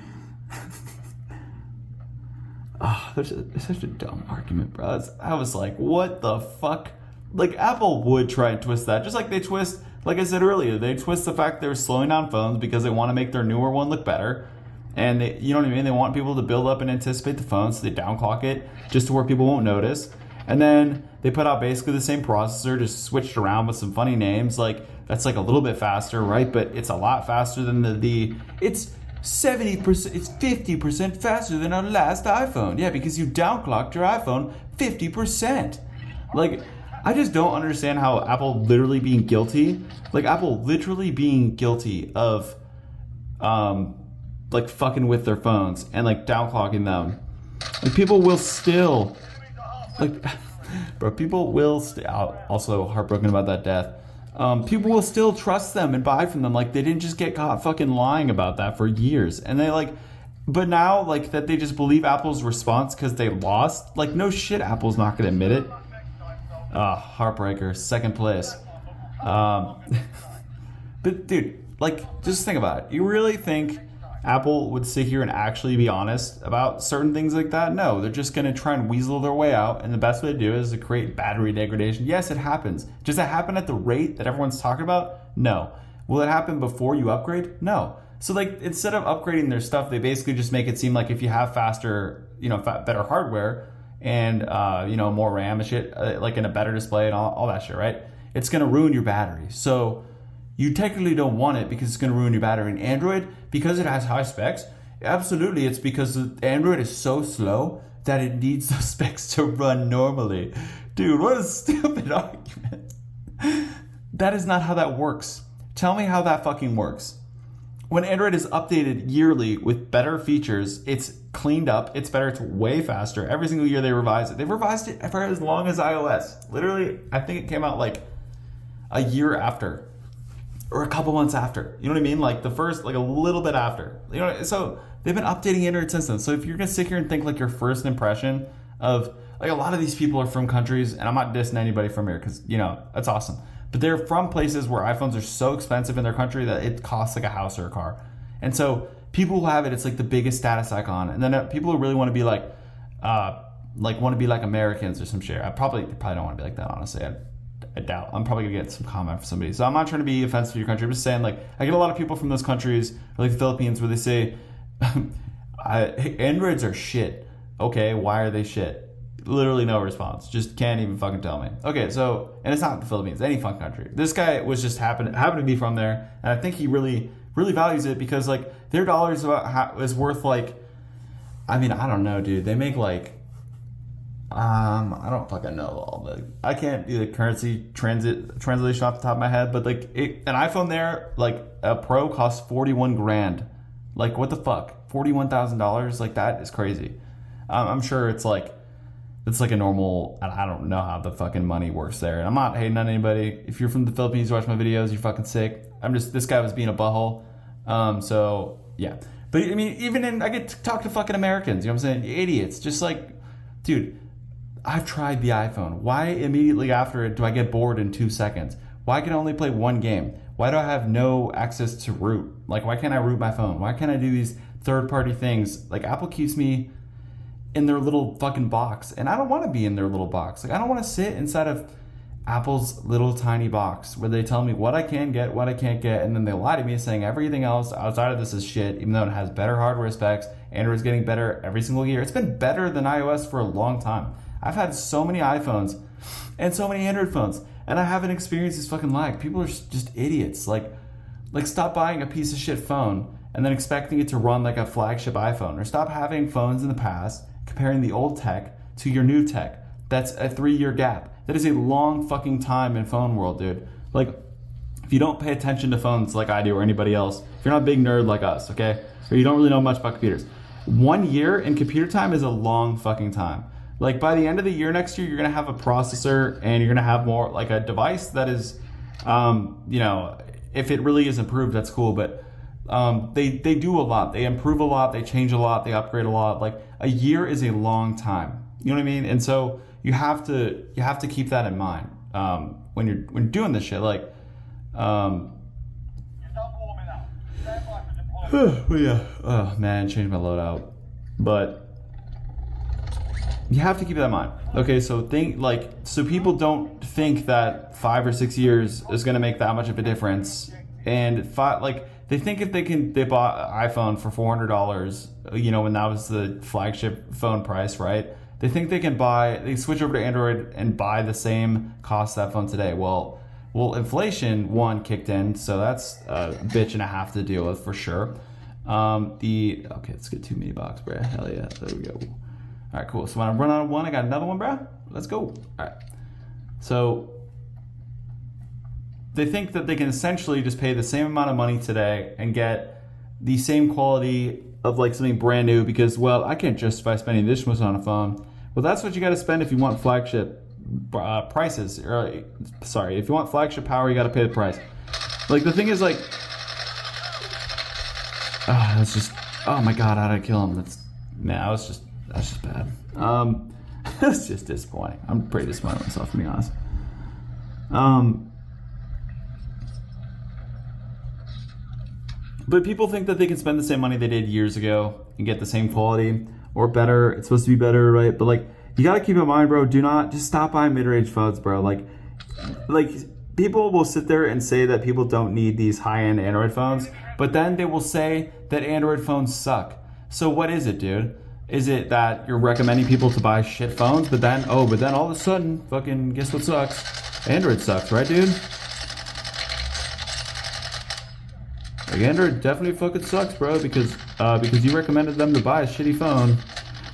[SPEAKER 3] Oh, it's such a dumb argument, bro. I was like, what the fuck? Like, Apple would try and twist that, just like they twist. Like I said earlier, they twist the fact they're slowing down phones because they want to make their newer one look better. And they, you know what I mean? They want people to build up and anticipate the phone, so they downclock it just to where people won't notice. And then they put out basically the same processor, just switched around with some funny names. Like, that's like a little bit faster, right? But it's a lot faster than it's 70%, it's 50% faster than our last iPhone. Yeah, because you downclocked your iPhone 50%. Like, I just don't understand how Apple literally being guilty of, like fucking with their phones and like downclocking them. Like people will still, like, bro, people will also heartbroken about that death. People will still trust them and buy from them. Like they didn't just get caught fucking lying about that for years. And they like, but now like that they just believe Apple's response because they lost. Like no shit, Apple's not gonna admit it. Heartbreaker, second place. But dude, like just think about it. You really think Apple would sit here and actually be honest about certain things like that? No, they're just going to try and weasel their way out. And the best way to do it is to create battery degradation. Yes, it happens. Does it happen at the rate that everyone's talking about? No. Will it happen before you upgrade? No. So like instead of upgrading their stuff, they basically just make it seem like if you have faster, better hardware and, more RAM and shit, like in a better display and all that shit, right? It's going to ruin your battery. So you technically don't want it because it's going to ruin your battery. And Android, because it has high specs, absolutely, it's because Android is so slow that it needs those specs to run normally. Dude, what a stupid argument. That is not how that works. Tell me how that fucking works. When Android is updated yearly with better features, it's cleaned up, it's better, it's way faster. Every single year they revise it. They've revised it for as long as iOS. Literally, I think it came out like a year after. Or a couple months after, you know what I mean? Like the first, like a little bit after, so they've been updating Android since then. So if you're gonna sit here and think like your first impression of like a lot of these people are from countries, and I'm not dissing anybody from here because that's awesome, but they're from places where iPhones are so expensive in their country that it costs like a house or a car, and so people who have it, it's like the biggest status icon, and then people who really want to be like Americans or some shit. I probably don't want to be like that, honestly. I doubt. I'm probably gonna get some comment from somebody. So I'm not trying to be offensive to your country. I'm just saying, like, I get a lot of people from those countries, like the Philippines, where they say, Androids are shit. Okay, why are they shit? Literally no response. Just can't even fucking tell me. Okay, so, and it's not the Philippines, any fucking country. This guy was just happened to be from there, and I think he really, really values it because, like, their dollars is worth, like, I mean, I don't know, dude. They make, like, I don't fucking know all the. I can't do the currency translation off the top of my head, but like an iPhone there, like a Pro costs 41 grand. Like what the fuck, $41,000? Like that is crazy. I'm sure it's like a normal. I don't know how the fucking money works there. And I'm not hating on anybody. If you're from the Philippines, you watch my videos, you're fucking sick. This guy was being a butthole. So yeah, but I mean, I get to talk to fucking Americans. You know what I'm saying? Idiots. Just like, dude. I've tried the iPhone. Why immediately after it do I get bored in 2 seconds? Why can I only play one game? Why do I have no access to root? Like, why can't I root my phone? Why can't I do these third-party things? Like, Apple keeps me in their little fucking box, and I don't want to be in their little box. Like, I don't want to sit inside of Apple's little tiny box where they tell me what I can get, what I can't get, and then they lie to me saying everything else outside of this is shit, even though it has better hardware specs. Android's getting better every single year. It's been better than iOS for a long time. I've had so many iPhones and so many Android phones, and I haven't experienced this fucking lag. People are just idiots. Like stop buying a piece of shit phone and then expecting it to run like a flagship iPhone, or stop having phones in the past, comparing the old tech to your new tech. That's a 3-year gap. That is a long fucking time in phone world, dude. Like, if you don't pay attention to phones like I do or anybody else, if you're not a big nerd like us, okay, or you don't really know much about computers, 1 year in computer time is a long fucking time. Like, by the end of the year next year, you're going to have a processor and you're going to have more, like, a device that is, if it really is improved, that's cool. But they do a lot. They improve a lot. They change a lot. They upgrade a lot. Like, a year is a long time. You know what I mean? And so you have to keep that in mind when you're doing this shit. Like,
[SPEAKER 2] You're done warming up. Stand by for deployment.
[SPEAKER 3] yeah. Oh man, changed my loadout. But you have to keep that in mind. Okay, so people don't think that 5 or 6 years is going to make that much of a difference. And they think if they bought an iPhone for $400, when that was the flagship phone price, right? They think they switch over to Android and buy the same cost of that phone today. Well, inflation kicked in, so that's a bitch and a half to deal with for sure. Okay, let's get 2 mini box, bro. Hell yeah, there we go. All right, cool. So when I run out of one, I got another one, bro. Let's go. All right. So they think that they can essentially just pay the same amount of money today and get the same quality of like something brand new because, well, I can't justify spending this much on a phone. Well, that's what you got to spend if you want flagship prices. If you want flagship power, you got to pay the price. Like, the thing is, like, oh my God, how did I kill him? That's just bad. It's just disappointing. I'm pretty disappointed in myself, to be honest. But people think that they can spend the same money they did years ago and get the same quality or better. It's supposed to be better, right? But like, you gotta keep in mind, bro, do not just stop buying mid-range phones, bro. Like people will sit there and say that people don't need these high-end Android phones, but then they will say that Android phones suck. So what is it, dude? Is it that you're recommending people to buy shit phones, but then all of a sudden, fucking guess what sucks? Android sucks, right, dude? Like, Android definitely fucking sucks, bro, because you recommended them to buy a shitty phone.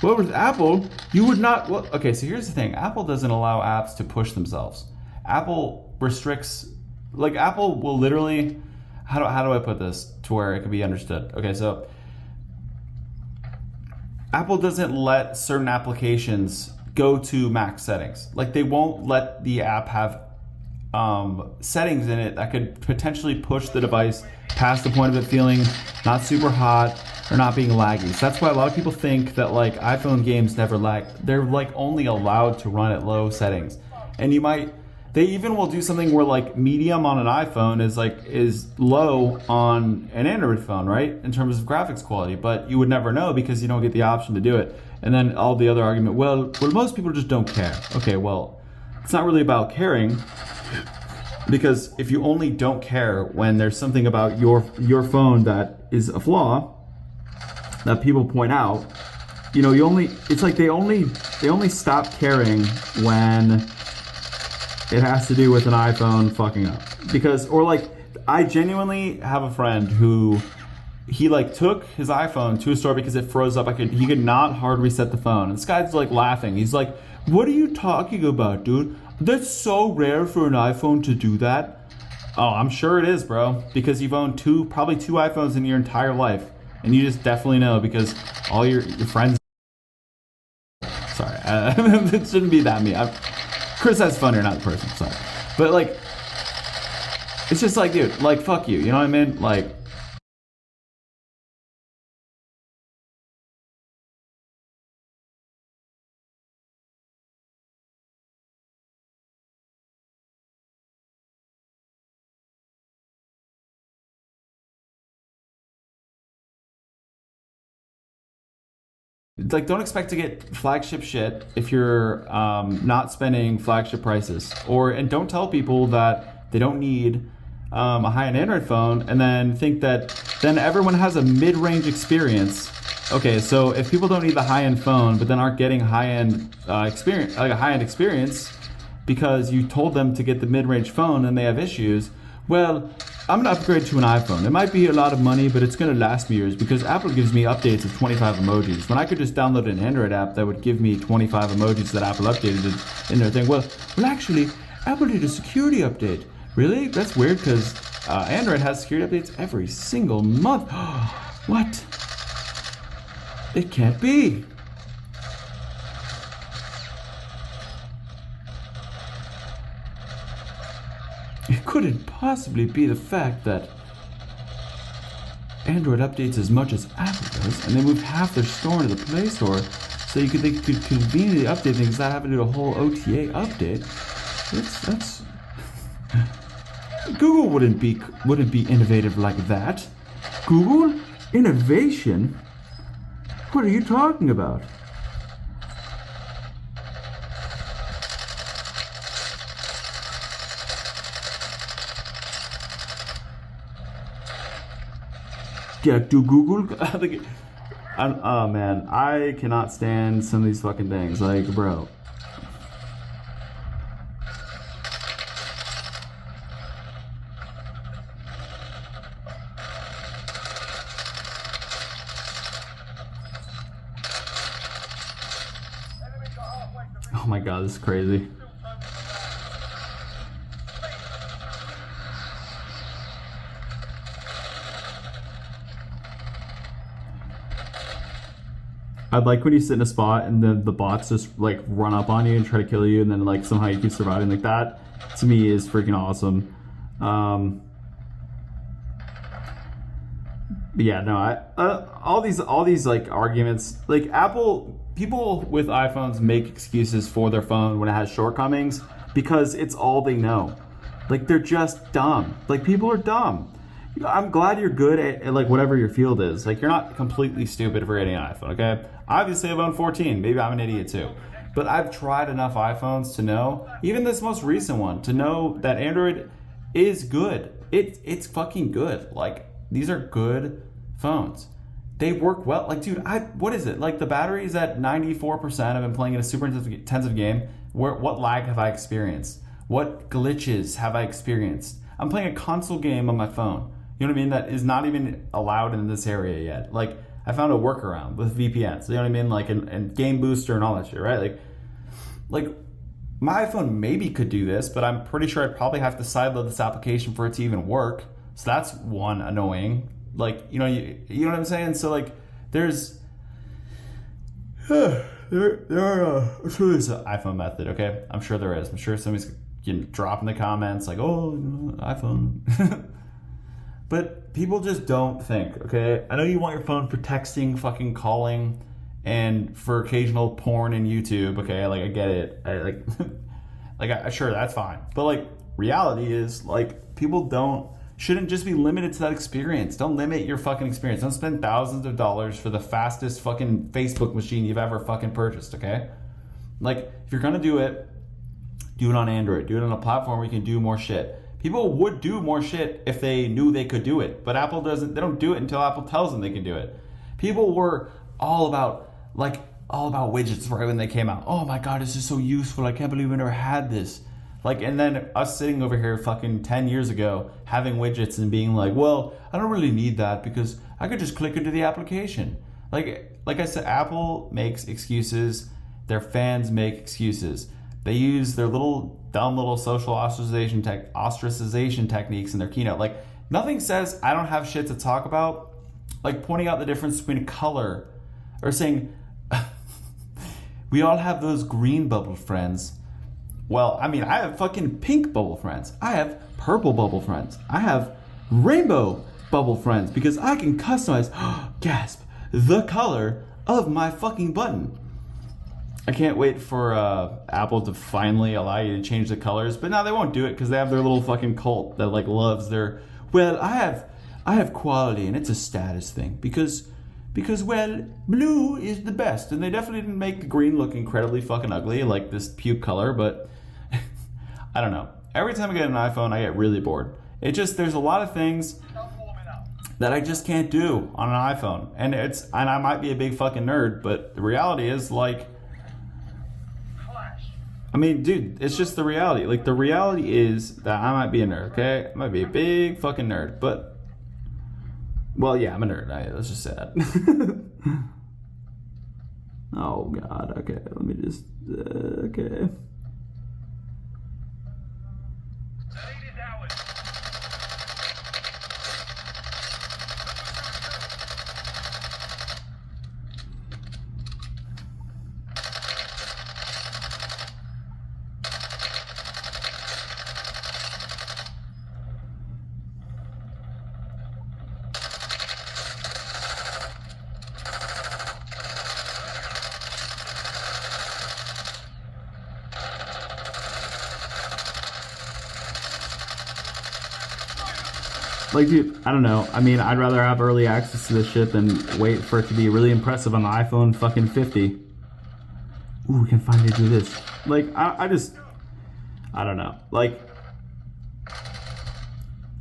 [SPEAKER 3] Well, with Apple, you would not. Well, okay, so here's the thing: Apple doesn't allow apps to push themselves. Apple restricts, like, Apple will literally. How do I put this to where it can be understood? Okay, so Apple doesn't let certain applications go to max settings. Like, they won't let the app have settings in it that could potentially push the device past the point of it feeling not super hot or not being laggy. So that's why a lot of people think that like iPhone games never lag. They're like only allowed to run at low settings. And they even will do something where like medium on an iPhone is low on an Android phone, right? In terms of graphics quality, but you would never know because you don't get the option to do it. And then all the other argument, well, most people just don't care. Okay, well, it's not really about caring, because if you only don't care when there's something about your phone that is a flaw that people point out, it's like they only stop caring when it has to do with an iPhone fucking up. Because, or like, I genuinely have a friend who, he like took his iPhone to a store because it froze up. He could not hard reset the phone. And this guy's like laughing. He's like, "What are you talking about, dude? That's so rare for an iPhone to do that." Oh, I'm sure it is, bro. Because you've owned probably two iPhones in your entire life. And you just definitely know because all your friends. Sorry, it shouldn't be that mean. Chris has fun or not the person, sorry. But like, it's just like, dude, like, fuck you, you know what I mean? Like, it's like, don't expect to get flagship shit if you're not spending flagship prices. And don't tell people that they don't need a high-end Android phone and then think that then everyone has a mid-range experience. Okay, so if people don't need the high-end phone but then aren't getting high-end experience, like a high-end experience because you told them to get the mid-range phone and they have issues, well, I'm gonna upgrade to an iPhone. It might be a lot of money, but it's gonna last me years because Apple gives me updates of 25 emojis. When I could just download an Android app that would give me 25 emojis that Apple updated in their thing. Well, actually, Apple did a security update. Really? That's weird because Android has security updates every single month. What? It can't be. It couldn't possibly be the fact that Android updates as much as Apple does, and they moved half their store into the Play Store, so they could conveniently update things without having to do a whole OTA update. That's Google wouldn't be innovative like that. Google innovation? What are you talking about? Yeah, do Google? Oh man, I cannot stand some of these fucking things. Like, bro. Oh my god, this is crazy. I'd like when you sit in a spot and then the bots just like run up on you and try to kill you, and then like somehow you keep surviving. Like that, to me, is freaking awesome. Yeah, no, all these like arguments, like people with iPhones make excuses for their phone when it has shortcomings because it's all they know. Like, they're just dumb. Like, people are dumb. I'm glad you're good at like whatever your field is. Like, you're not completely stupid for getting an iPhone, okay? Obviously, I've owned 14. Maybe I'm an idiot too. But I've tried enough iPhones to know, even this most recent one, to know that Android is good. It's fucking good. Like, these are good phones. They work well. Like, dude, what is it? Like, the battery is at 94%. I've been playing in a super intensive game. What lag have I experienced? What glitches have I experienced? I'm playing a console game on my phone. You know what I mean? That is not even allowed in this area yet. Like, I found a workaround with VPNs. You know what I mean? Like, and Game Booster and all that shit, right? Like my iPhone maybe could do this, but I'm pretty sure I'd probably have to sideload this application for it to even work. So that's one annoying. Like, you know what I'm saying? So like, there's I'm sure there's an iPhone method, okay? I'm sure there is. I'm sure somebody's drop in the comments like, oh, iPhone. But people just don't think, okay? I know you want your phone for texting, fucking calling, and for occasional porn and YouTube, okay? Like, I get it. Sure, that's fine. But, like, reality is, like, people shouldn't just be limited to that experience. Don't limit your fucking experience. Don't spend thousands of dollars for the fastest fucking Facebook machine you've ever fucking purchased, okay? Like, if you're gonna do it on Android. Do it on a platform where you can do more shit. People would do more shit if they knew they could do it, but Apple doesn't. They don't do it until Apple tells them they can do it. People were all about widgets right when they came out. Oh my god, this is so useful. I can't believe I never had this. Like, and then us sitting over here fucking 10 years ago having widgets and being like, well, I don't really need that because I could just click into the application. Like I said, Apple makes excuses. Their fans make excuses. They use their dumb little social ostracization techniques in their keynote. Like, nothing says I don't have shit to talk about. Like, pointing out the difference between color, or saying we all have those green bubble friends. Well, I mean, I have fucking pink bubble friends. I have purple bubble friends. I have rainbow bubble friends because I can customize, gasp, the color of my fucking button. I can't wait for Apple to finally allow you to change the colors, but now they won't do it because they have their little fucking cult that like loves their. Well, I have quality and it's a status thing because well, blue is the best, and they definitely didn't make the green look incredibly fucking ugly like this puke color, but I don't know. Every time I get an iPhone, I get really bored. There's a lot of things that I just can't do on an iPhone, and I might be a big fucking nerd, but the reality is like. I mean, dude, it's just the reality. Like, the reality is that I might be a nerd, okay? I might be a big fucking nerd, but... Well, yeah, I'm a nerd. Let's just say that. Oh, God. Okay, let me just... okay. Like, dude, I don't know. I mean, I'd rather have early access to this shit than wait for it to be really impressive on the iPhone fucking 50. Ooh, we can finally do this. Like, I don't know. Like,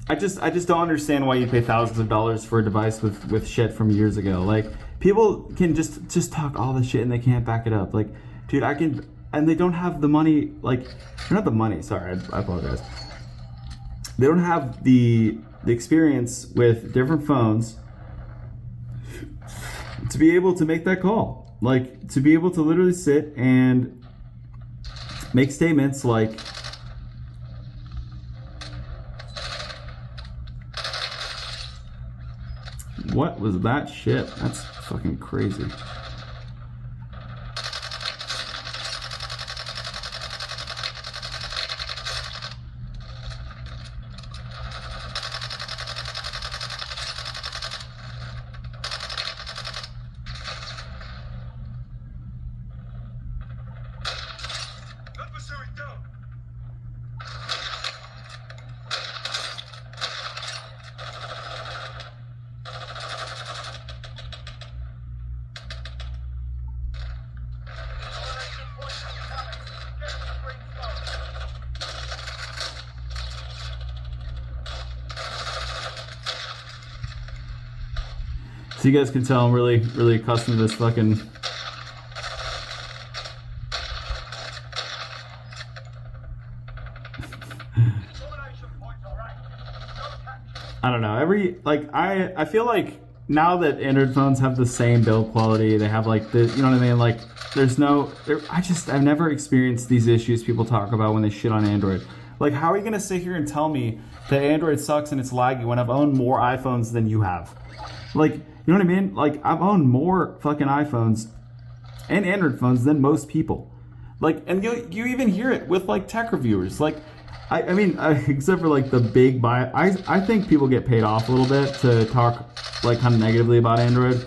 [SPEAKER 3] I just don't understand why you pay thousands of dollars for a device with shit from years ago. Like, people can just talk all this shit and they can't back it up. Like, dude, and they don't have the money, like, not the money, sorry, I apologize. They don't have the experience with different phones to be able to make that call. Like, to be able to literally sit and make statements like, what was that shit? That's fucking crazy. So you guys can tell I'm really, really accustomed to this fucking... I don't know. I feel like now that Android phones have the same build quality, they have like the, you know what I mean? Like, I've never experienced these issues people talk about when they shit on Android. Like, how are you gonna sit here and tell me that Android sucks and it's laggy when I've owned more iPhones than you have? Like, you know what I mean? Like, I've owned more fucking iPhones and Android phones than most people. Like, and you even hear it with like tech reviewers. Like, I mean, except for like the big buy, I think people get paid off a little bit to talk like kind of negatively about Android.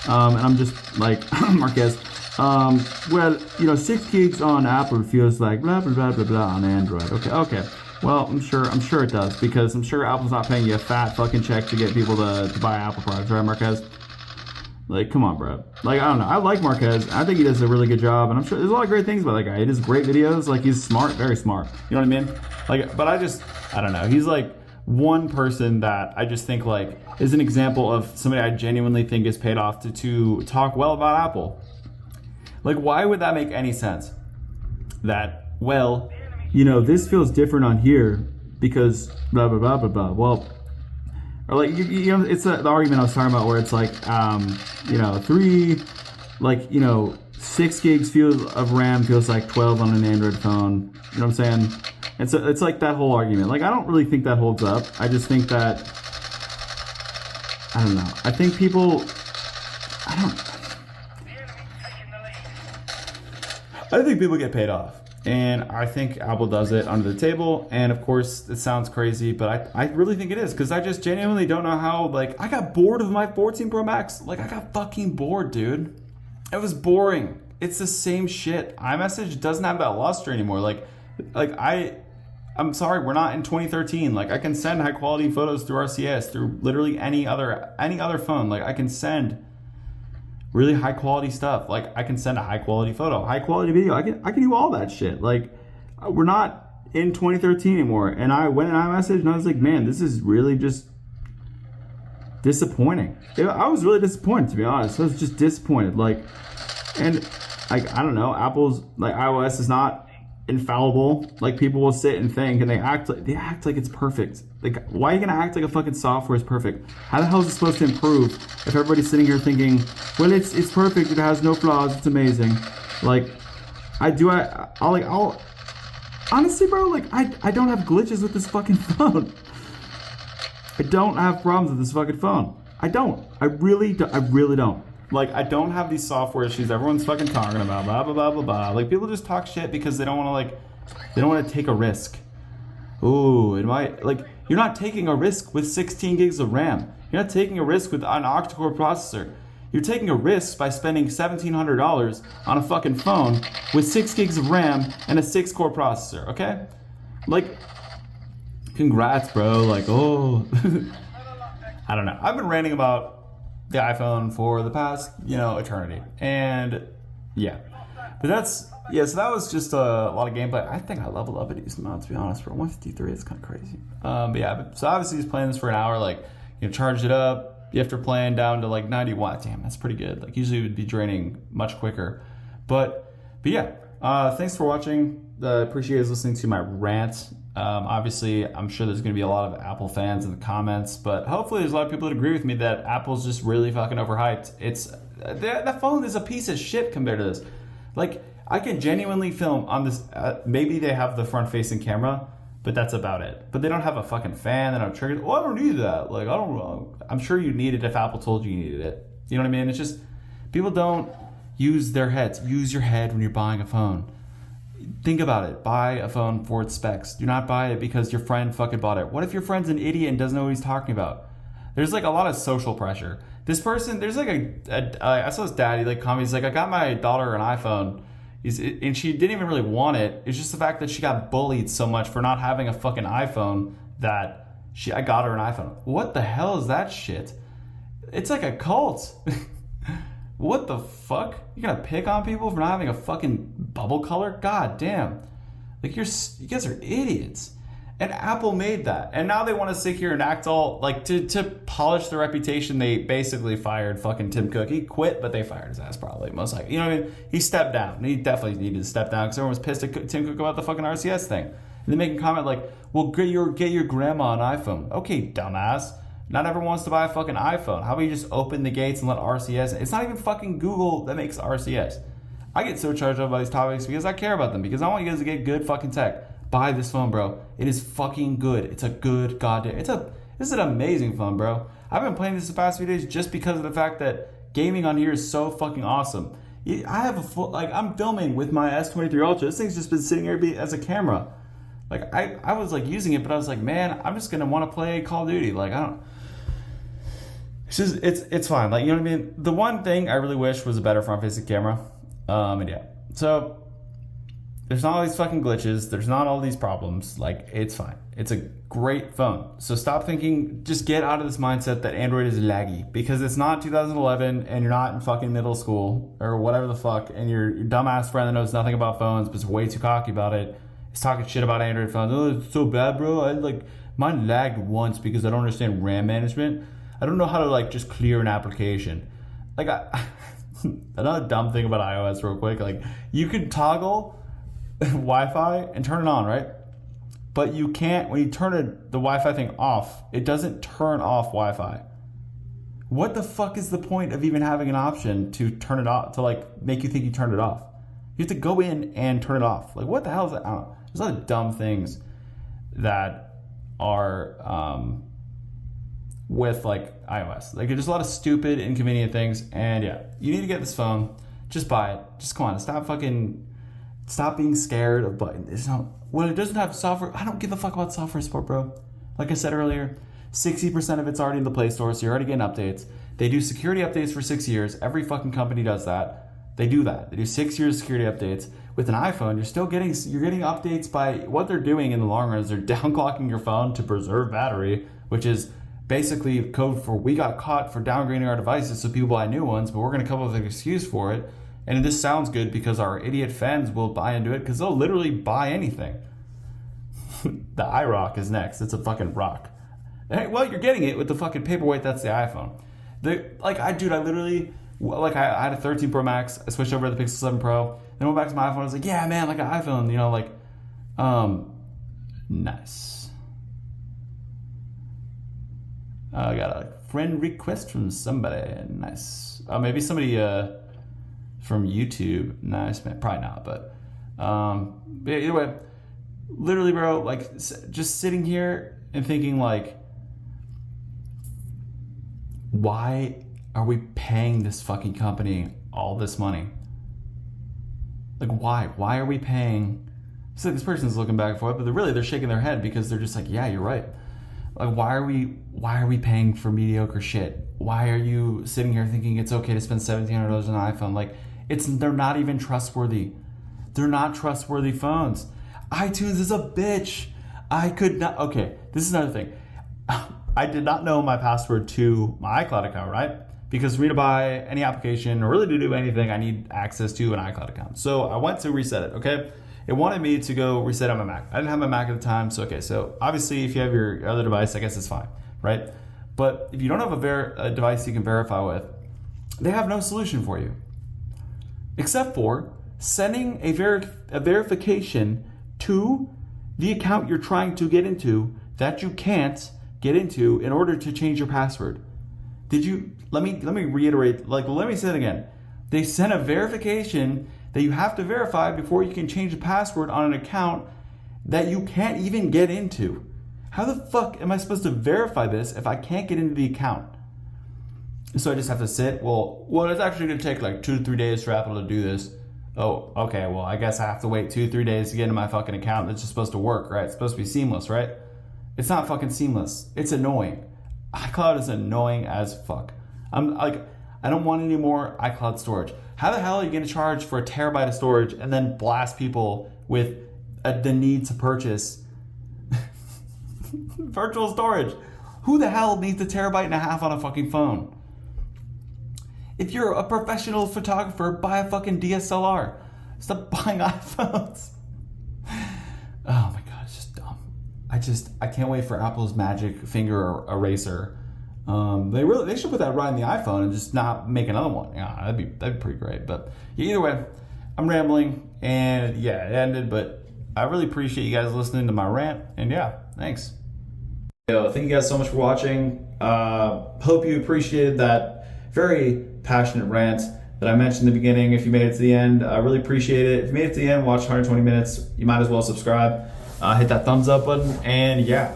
[SPEAKER 3] And I'm just like, Marquez, well, you know, 6 gigs on Apple feels like blah, blah, blah, blah, blah on Android. Okay. Well, I'm sure it does, because I'm sure Apple's not paying you a fat fucking check to get people to buy Apple products, right, Marquez? Like, come on, bro. Like, I don't know. I like Marquez. I think he does a really good job, and I'm sure there's a lot of great things about that guy. He does great videos. Like, he's smart, very smart. You know what I mean? Like, but I don't know. He's like one person that I just think like is an example of somebody I genuinely think is paid off to talk well about Apple. Like, why would that make any sense? That, well, you know, this feels different on here because blah, blah, blah, blah, blah. Well, or like, you know, it's the argument I was talking about where it's like, you know, 6 gigs of RAM feels like 12 on an Android phone. You know what I'm saying? And so it's like that whole argument. Like, I don't really think that holds up. I just think that, I don't know. I think people, I think people get paid off. And I think Apple does it under the table. And of course, it sounds crazy, but I really think it is. Because I just genuinely don't know how, like, I got bored of my 14 Pro Max. Like, I got fucking bored, dude. It was boring. It's the same shit. iMessage doesn't have that luster anymore. I'm sorry, we're not in 2013. Like, I can send high quality photos through RCS, through literally any other phone. Like, I can send really high quality stuff. Like, I can send a high quality photo, high quality video. I can do all that shit. Like, we're not in 2013 anymore. And I went in iMessage and I was like, man, this is really just disappointing. I was really disappointed, to be honest. I was just disappointed. Like, and like, I don't know, Apple's like iOS is not infallible. Like, people will sit and think and they act like it's perfect. Like, why are you gonna act like a fucking software is perfect? How the hell is it supposed to improve if everybody's sitting here thinking, well, it's perfect, it has no flaws, it's amazing? Like, I'll honestly, bro, like, I don't have glitches with this fucking phone. I don't have problems with this fucking phone. I really don't. Like, I don't have these software issues everyone's fucking talking about, blah, blah, blah, blah, blah. Like, people just talk shit because they don't want to take a risk. Ooh, you're not taking a risk with 16 gigs of RAM. You're not taking a risk with an octa-core processor. You're taking a risk by spending $1,700 on a fucking phone with 6 gigs of RAM and a 6-core processor, okay? Like, congrats, bro. Like, oh. I don't know. I've been ranting about the iPhone for the past, eternity. And yeah. But so that was just a lot of gameplay. I think I leveled up a decent amount, to be honest. For 153, it's kind of crazy. So obviously he's playing this for an hour, charged it up. After playing down to 90 watts. Damn, that's pretty good. Like, usually it would be draining much quicker. But yeah. Thanks for watching. Appreciate you guys listening to my rant. Obviously, I'm sure there's going to be a lot of Apple fans in the comments, but hopefully there's a lot of people that agree with me that Apple's just really fucking overhyped. That phone is a piece of shit compared to this. Like, I can genuinely film on this. Maybe they have the front-facing camera, but that's about it. But they don't have a fucking fan. They don't have triggers. I don't need that. Like, I'm sure you need it if Apple told you needed it. You know what I mean? It's just, people don't use their heads. Use your head when you're buying a phone. Think about it. Buy a phone for its specs. Do not buy it because your friend fucking bought it. What if your friend's an idiot and doesn't know what he's talking about? There's a lot of social pressure. This person, there's I saw his dad, he comment, he's like, I got my daughter an iPhone. And she didn't even really want it. It's just the fact that she got bullied so much for not having a fucking iPhone that I got her an iPhone. What the hell is that shit? It's like a cult. What the fuck? You gonna pick on people for not having a fucking bubble color? God damn. Like, you guys are idiots. And Apple made that. And now they want to sit here and act all, to polish their reputation, they basically fired fucking Tim Cook. He quit, but they fired his ass probably, most likely. You know what I mean? He stepped down. He definitely needed to step down because everyone was pissed at Tim Cook about the fucking RCS thing. And they make a comment like, well, get your grandma an iPhone. Okay, dumbass. Not everyone wants to buy a fucking iPhone. How about you just open the gates and let RCS? It's not even fucking Google that makes RCS. I get so charged up by these topics because I care about them. Because I want you guys to get good fucking tech. Buy this phone, bro. It is fucking good. It's a good goddamn. This is an amazing phone, bro. I've been playing this the past few days just because of the fact that gaming on here is so fucking awesome. I have I'm filming with my S23 Ultra. This thing's just been sitting here as a camera. Like I was like using it, but I was like, man, I'm just gonna want to play Call of Duty. Like I don't. It's just it's fine. Like you know what I mean. The one thing I really wish was a better front-facing camera. And yeah, so there's not all these fucking glitches. There's not all these problems. Like it's fine. It's a great phone. So stop thinking. Just get out of this mindset that Android is laggy, because it's not 2011 and you're not in fucking middle school or whatever the fuck, and your dumbass friend that knows nothing about phones but is way too cocky about it is talking shit about Android phones. Oh, it's so bad, bro. I like mine lagged once because I don't understand RAM management. I don't know how to like just clear an application. Like another dumb thing about iOS real quick, like you can toggle Wi-Fi and turn it on, right? But you can't, when you turn the Wi-Fi thing off, it doesn't turn off Wi-Fi. What the fuck is the point of even having an option to turn it off, to like make you think you turned it off? You have to go in and turn it off. Like what the hell is that? I don't know. There's a lot of dumb things that are with like iOS. Like there's a lot of stupid, inconvenient things, and yeah, you need to get this phone. Just buy it. Just come on, stop being scared of buttons. It's not, when it doesn't have software, I don't give a fuck about software support, bro. Like I said earlier, 60% of it's already in the Play Store, so you're already getting updates. They do security updates for 6 years. Every fucking company does that. They do that. They do 6 years of security updates. With an iPhone, you're getting updates by what they're doing in the long run is they're downclocking your phone to preserve battery, which is basically code for we got caught for downgrading our devices so people buy new ones, but we're going to come up with an excuse for it. And this sounds good because our idiot fans will buy into it because they'll literally buy anything. The iRock is next. It's a fucking rock. Hey, well, you're getting it with the fucking paperweight. That's the iPhone. I had a 13 Pro Max. I switched over to the Pixel 7 Pro. Then went back to my iPhone. I was like, yeah, man, like an iPhone. You know, like, nice. I got a friend request from somebody. Nice. Maybe somebody from YouTube. Nice, man. Probably not, but either way, literally, bro, like just sitting here and thinking like, why are we paying this fucking company all this money? Like why? Why are we paying? It's like this person's looking back and forth, but they're shaking their head because they're just like, yeah, you're right. Like why are we paying for mediocre shit? Why are you sitting here thinking it's okay to spend $1,700 on an iPhone? Like they're not even trustworthy. They're not trustworthy phones. iTunes is a bitch. I could not. Okay, this is another thing. I did not know my password to my iCloud account, right? Because for me to buy any application or really to do anything, I need access to an iCloud account. So I went to reset it, okay? It wanted me to go reset on my Mac. I didn't have my Mac at the time, so okay. So obviously if you have your other device, I guess it's fine, right? But if you don't have a device you can verify with, they have no solution for you. Except for sending a verification to the account you're trying to get into that you can't get into in order to change your password. Let me reiterate, let me say it again. They sent a verification that you have to verify before you can change the password on an account that you can't even get into. How the fuck am I supposed to verify this if I can't get into the account? So I just have to sit. Well, it's actually going to take like 2 to 3 days for Apple to do this. Oh, okay. Well, I guess I have to wait 2 to 3 days to get into my fucking account. It's just supposed to work, right? It's supposed to be seamless, right? It's not fucking seamless. It's annoying. iCloud is annoying as fuck. I don't want any more iCloud storage. How the hell are you going to charge for a terabyte of storage and then blast people with the need to purchase virtual storage? Who the hell needs a terabyte and a half on a fucking phone? If you're a professional photographer, buy a fucking DSLR. Stop buying iPhones. Oh my god, it's just dumb. I can't wait for Apple's magic finger eraser. They should put that right in the iPhone and just not make another one. Yeah, that'd be pretty great. But either way, I'm rambling, and yeah, it ended. But I really appreciate you guys listening to my rant, and yeah, thanks. Yo, thank you guys so much for watching. Hope you appreciated that very passionate rant that I mentioned in the beginning. If you made it to the end, I really appreciate it. If you made it to the end, watch 120 minutes, you might as well subscribe. Hit that thumbs up button, and yeah.